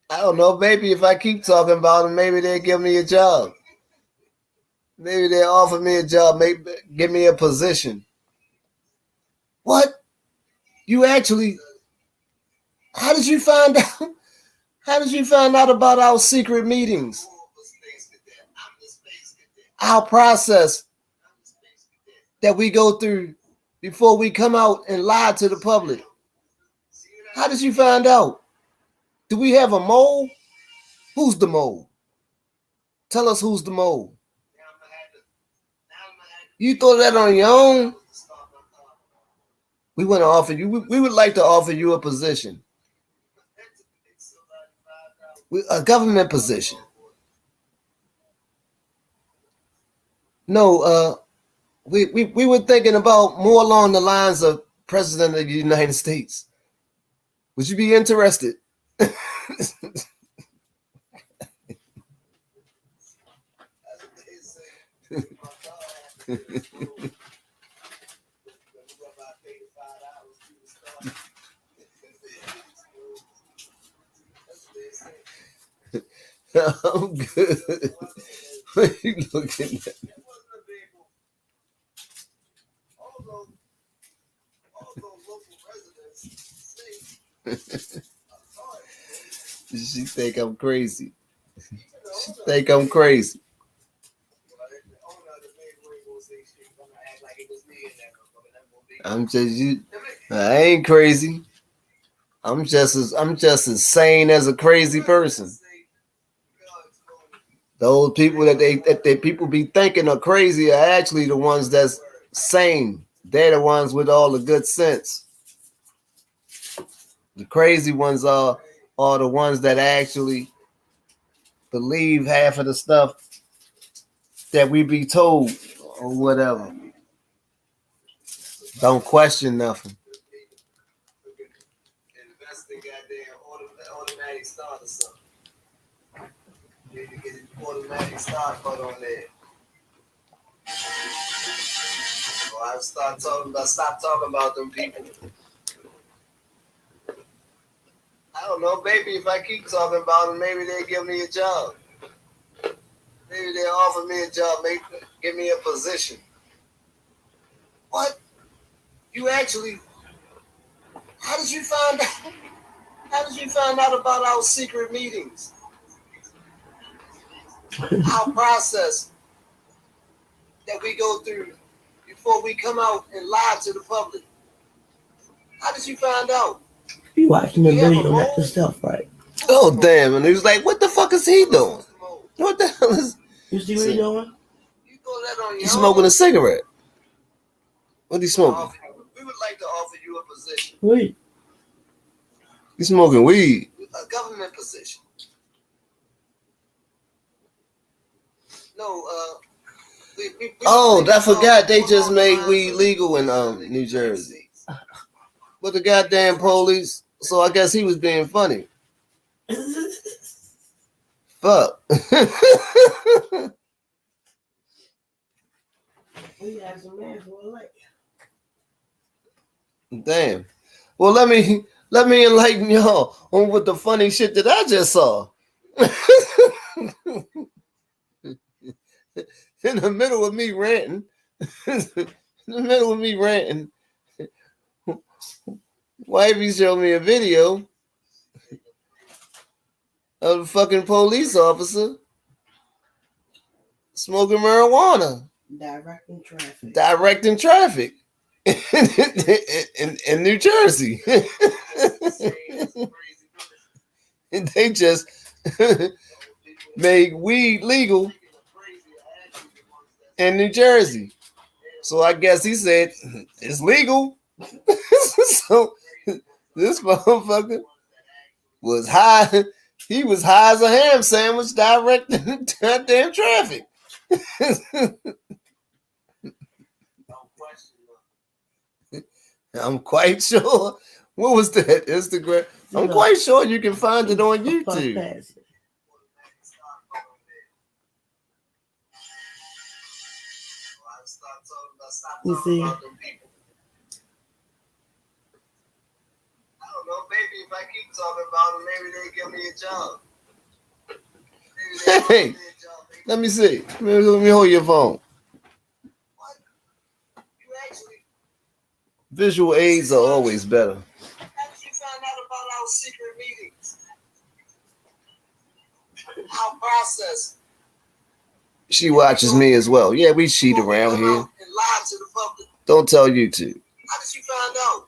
I don't know, maybe if I keep talking about them, maybe they'll give me a job. Maybe they'll offer me a job, maybe give me a position. What? You actually, how did you find out? How did you find out about our secret meetings? Our process that we go through before we come out and lie to the public. How did you find out? Do we have a mole? Who's the mole? Tell us who's the mole. You throw that on your own? We want to offer you, we would like to offer you a position. A government position. No, we were thinking about more along the lines of President of the United States. Would you be interested? I'm good. What are you looking at? She think I'm crazy. She think I'm crazy. I'm just you. I ain't crazy. I'm just as sane as a crazy person. Those people that they people be thinking are crazy are actually the ones that's sane. They're the ones with all the good sense. The crazy ones are the ones that actually believe half of the stuff that we be told or whatever. Don't question nothing. Invest in goddamn automatic start or something. You need to get an automatic start put on there. Or I'll stop talking about them people. I don't know, maybe if I keep talking about them, maybe they'll give me a job. Maybe they'll offer me a job, maybe give me a position. What? You actually, how did you find out? How did you find out about our secret meetings? Our process that we go through before we come out and lie to the public. How did you find out? You watching the video, not the stuff, right? Oh, damn. And he was like, what the fuck is he doing? What the hell is... You see what he's doing? He's smoking a cigarette. What he smoking? We would like to offer you a position. Weed. He's smoking weed. A government position. No, I forgot they just made weed legal in New Jersey. But the goddamn police, so I guess he was being funny. Fuck. Damn. Well, let me enlighten y'all on what the funny shit that I just saw. In the middle of me ranting, wifey showed me a video of a fucking police officer smoking marijuana. Directing traffic in New Jersey. And they just made weed legal in New Jersey. So I guess he said it's legal. So this motherfucker was high He was high as a ham sandwich directing goddamn traffic. I'm quite sure. What was that? Instagram? I'm quite sure you can find it on YouTube. You see? I don't know. Maybe if I keep talking about them, maybe they give me a job. Hey, let me see. Let me hold your phone. Visual aids are always better. How did you find out about our secret meetings? Our process. She watches me as well. Yeah, we cheat around here. And lie to the public. Don't tell YouTube. How did you find out?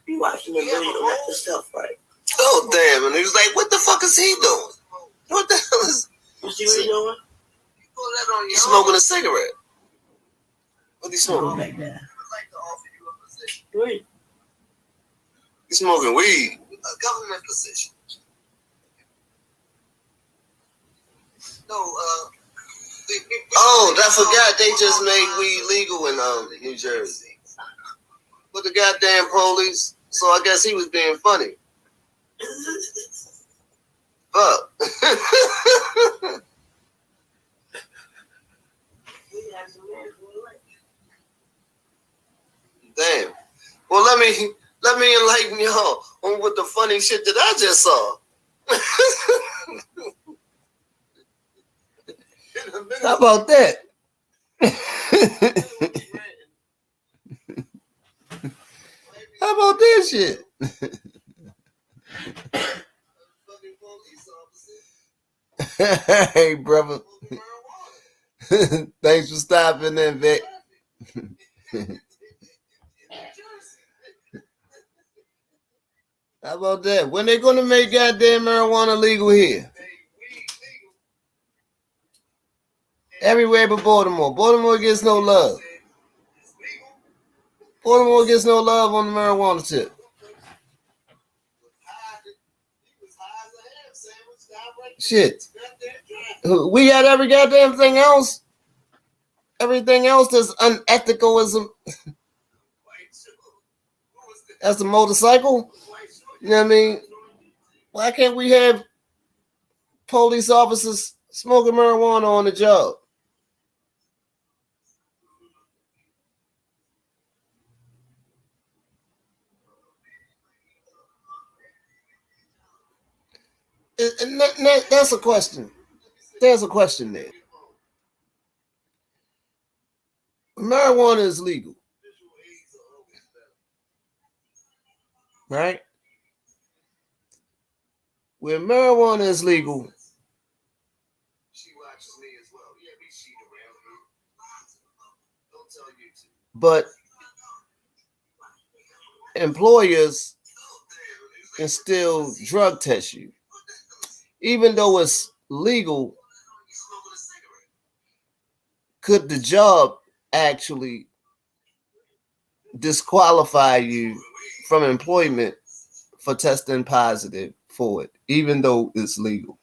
You watching the video, not the stuff, right? Oh, damn. And he was like, what the fuck is he doing? What the hell is... You see what he doing? He's smoking a cigarette. What he smoking? Back there. Wait. He's smoking weed. A government position. No, oh, I forgot they just made weed legal in New Jersey. With the goddamn police. So I guess he was being funny. Fuck. Damn. Well, let me enlighten y'all on what the funny shit that I just saw. How about that? How about this shit? Hey, brother. Thanks for stopping in, Vic. How about that? When they gonna make goddamn marijuana legal here? Everywhere but Baltimore. Baltimore gets no love. Baltimore gets no love on the marijuana tip. Shit. We got every goddamn thing else. Everything else that's unethical is that's a motorcycle. You know what I mean? Why can't we have police officers smoking marijuana on the job? And that's a question. There's a question there. Marijuana is legal, right? When marijuana is legal, but employers can still drug test you. Even though it's legal, could the job actually disqualify you from employment for testing positive for it, even though it's legal?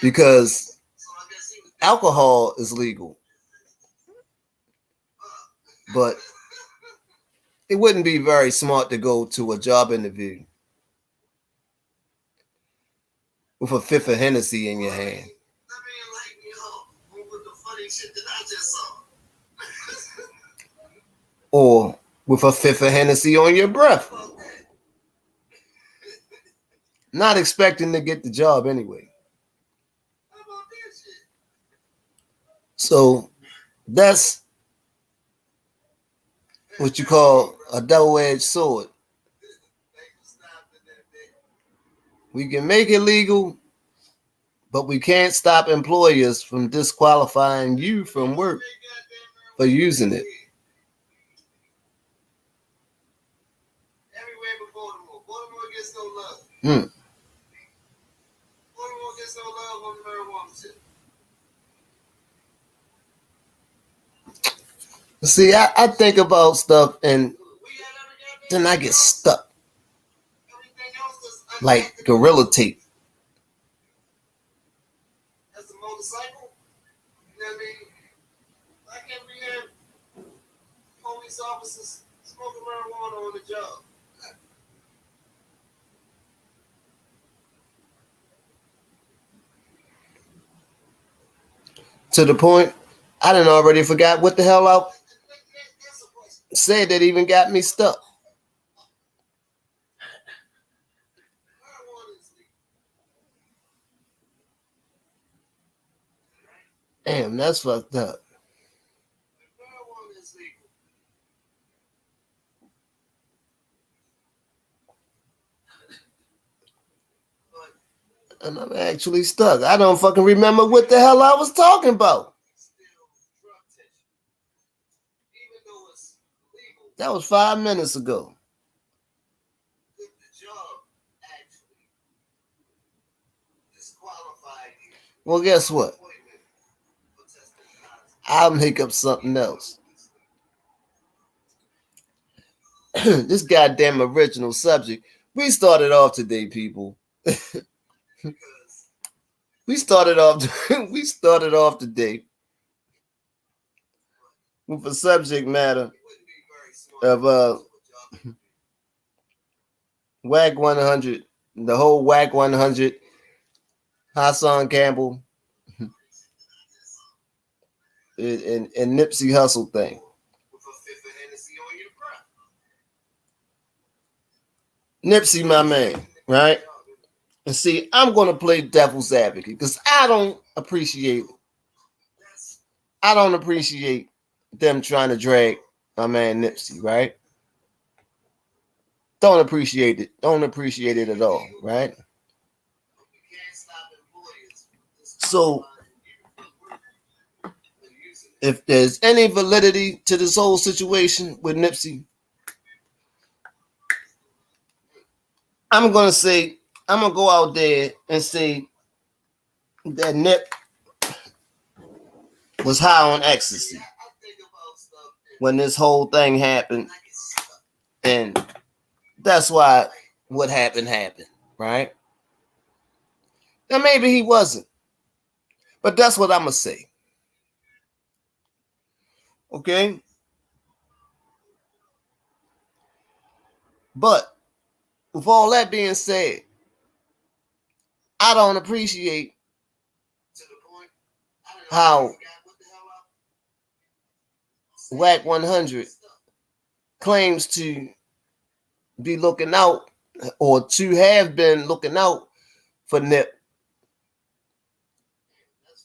Because alcohol is legal, but it wouldn't be very smart to go to a job interview with a fifth of Hennessy in your hand. Or with a fifth of Hennessy on your breath. Not expecting to get the job anyway. So that's what you call a double-edged sword. We can make it legal, but we can't stop employers from disqualifying you from work for using it. Everywhere but Baltimore. Baltimore gets no love. Baltimore gets no love on the marijuana tip. See, I think about stuff and then I get stuck like gorilla tape. That's a motorcycle. You know what I mean? I can't be here. Police officers smoking marijuana on the job. To the point, I done already forgot what the hell I said that even got me stuck. Damn, that's fucked up. And I'm actually stuck. I don't fucking remember what the hell I was talking about. That was 5 minutes ago. Well, guess what? I'll make up something else. This goddamn original subject. We started off today, people. we started off today with a subject matter of Wack 100, the whole Wack 100, Hassan Campbell, and Nipsey Hussle thing. Nipsey, my man, right? And see, I'm going to play devil's advocate because I don't appreciate them trying to drag my man Nipsey, right? Don't appreciate it. Don't appreciate it at all, right? So, if there's any validity to this whole situation with Nipsey, I'm going to go out there and say that Nip was high on ecstasy when this whole thing happened. And that's why what happened, right? Now, maybe he wasn't. But that's what I'm going to say. Okay? But with all that being said, I don't appreciate how Wack 100 claims to be looking out or to have been looking out for Nip,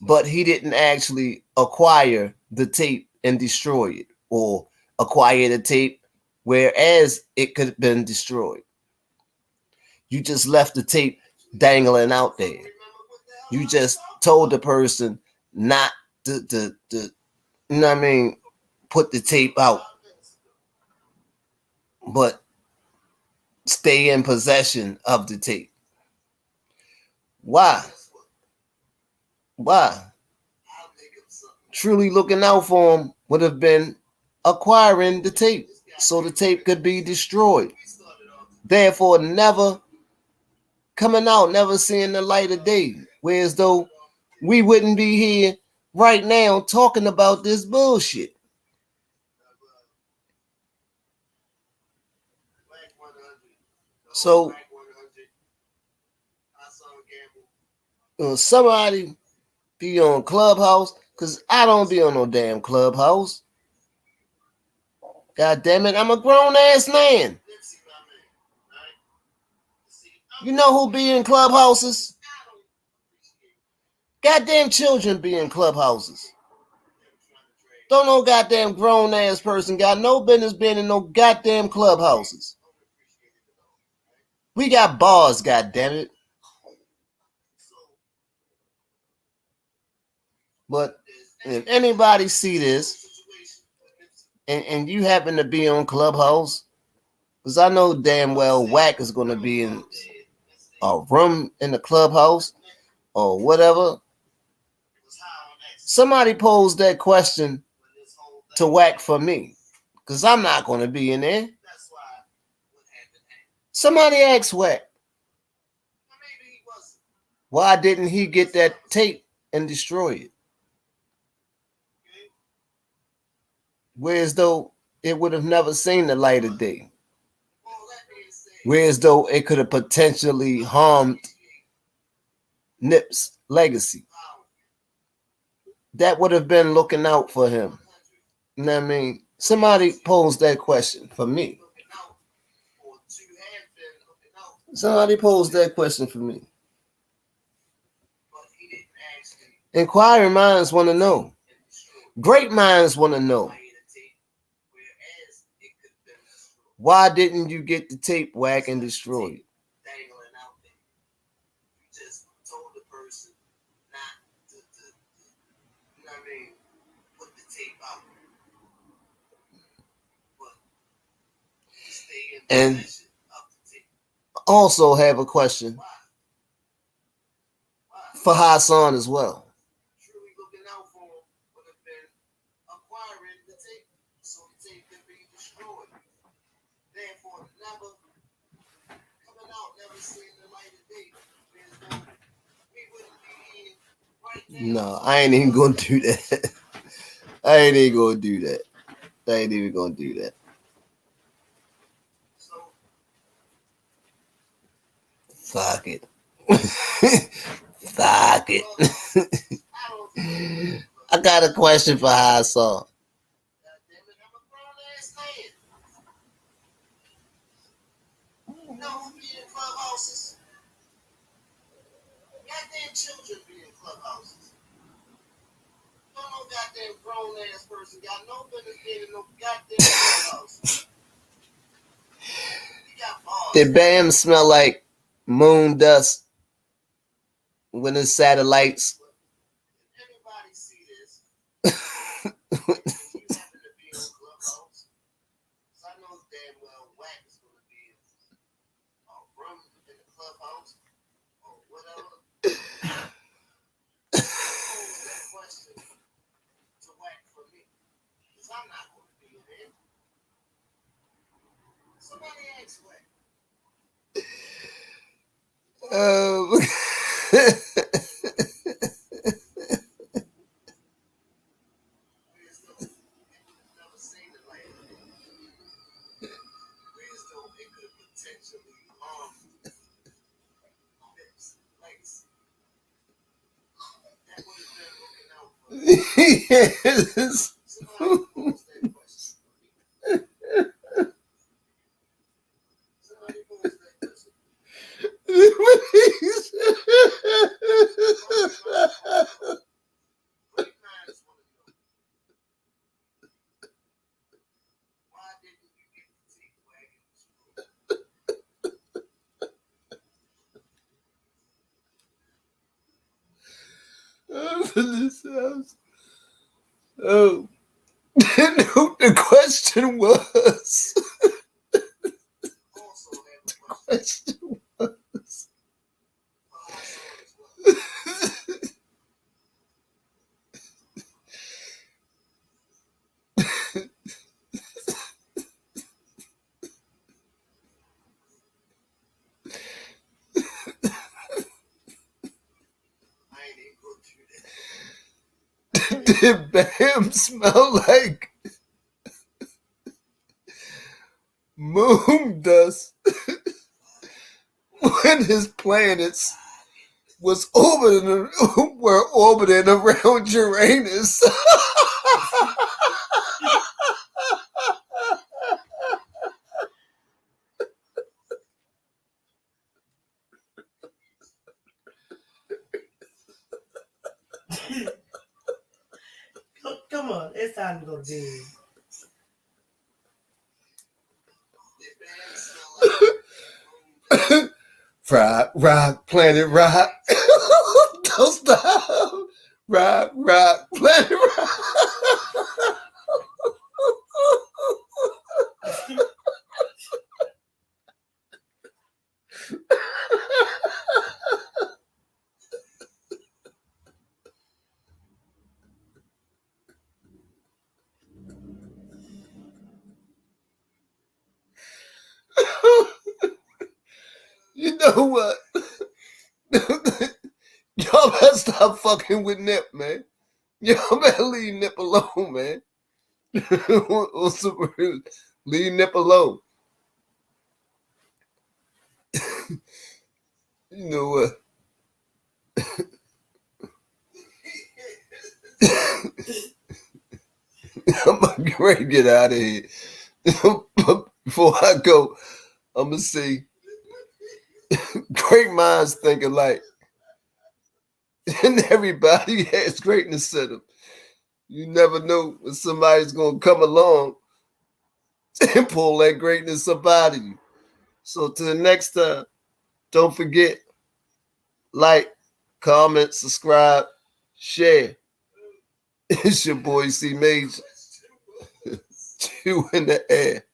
but he didn't actually acquire the tape and destroy it, or acquire the tape whereas it could have been destroyed. You just left the tape dangling out there. You just told the person not to you know what I mean, put the tape out, but stay in possession of the tape. Why? Truly looking out for him would have been acquiring the tape so the tape could be destroyed. Therefore, never coming out, never seeing the light of day. Whereas though we wouldn't be here right now talking about this bullshit. So, somebody be on Clubhouse, because I don't be on no damn Clubhouse. God damn it, I'm a grown ass man. You know who be in clubhouses? Goddamn children be in clubhouses. Don't no goddamn grown ass person got no business being in no goddamn clubhouses. We got bars, goddamn it. But if anybody see this and you happen to be on Clubhouse, because I know damn well Wack is going to be in a room in the Clubhouse or whatever. Somebody posed that question to Wack for me, because I'm not going to be in there. That's why what happened. Somebody asked Wack, Maybe he wasn't. why didn't he get that tape and destroy it? Okay? Whereas though it would have never seen the light of day. Well, that being said, Whereas though it could have potentially harmed Nip's legacy. That would have been looking out for him. You know what I mean? Somebody posed that question for me. looking out, or to have been looking out, Somebody posed that question for me. but he didn't actually Inquiring minds want to know. destroy Great minds want to know. the tape, whereas it could have been destroyed, Why didn't you get the tape, Wack, and destroy it? dangling out there. You just told the person not to you know what I mean, put the tape out. But stay in And possession of the tape. also have a question Why? Why? for Hassan as well. Truly looking out for him would have been acquiring the tape so the tape can be destroyed. Therefore, never coming out, never seeing the light of day. We wouldn't be in right now. No, I ain't even gonna do that. I ain't even gonna do that. I ain't even gonna do that. So, Fuck it. Fuck it. I don't think, I got a question for Hassan. God damn it, I'm a grown ass man. You know who be in clubhouses? Goddamn children be in clubhouses. Don't no goddamn grown ass person got no business being in no goddamn clubhouse. You got bars. Did Bam smell like moon dust when it's satellites? If anybody see this, you happen to be on clubhouse. So I know damn well Wack is going to be in a room in the clubhouse or whatever. Pose that question to Wack for me. Because I'm not going to be in there. Somebody ask Wack. Whereas though it would have never seen the light of day. Whereas though it could have potentially harmed Nip's legacy. That would have been looking out for Yes. somebody pose that question for me. Somebody pose that question. Great minds want to know. Why didn't you get the tape wagon Oh, the question was. also have a question Question was. for Hassan as well. I ain't even go through that. Did Bam smell like moon dust when his planets was were orbiting around Uranus? Come on, it's time to go to bed. Did Bam smell like Rock, rock, planet rock. Don't stop. Rock, rock, planet rock. know what? Y'all better stop fucking with Nip, man. Y'all better leave Nip alone, man. Leave Nip alone. You know what? I'm ready to get out of here. Before I go, I'm going to say, great minds think alike. And everybody has greatness in them. You never know when somebody's going to come along and pull that greatness up out of you. So till the next time, don't forget, like, comment, subscribe, share. It's your boy C Major. 2 in the air.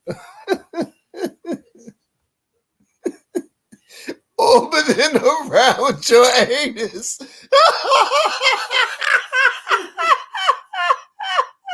Orbiting around your anus.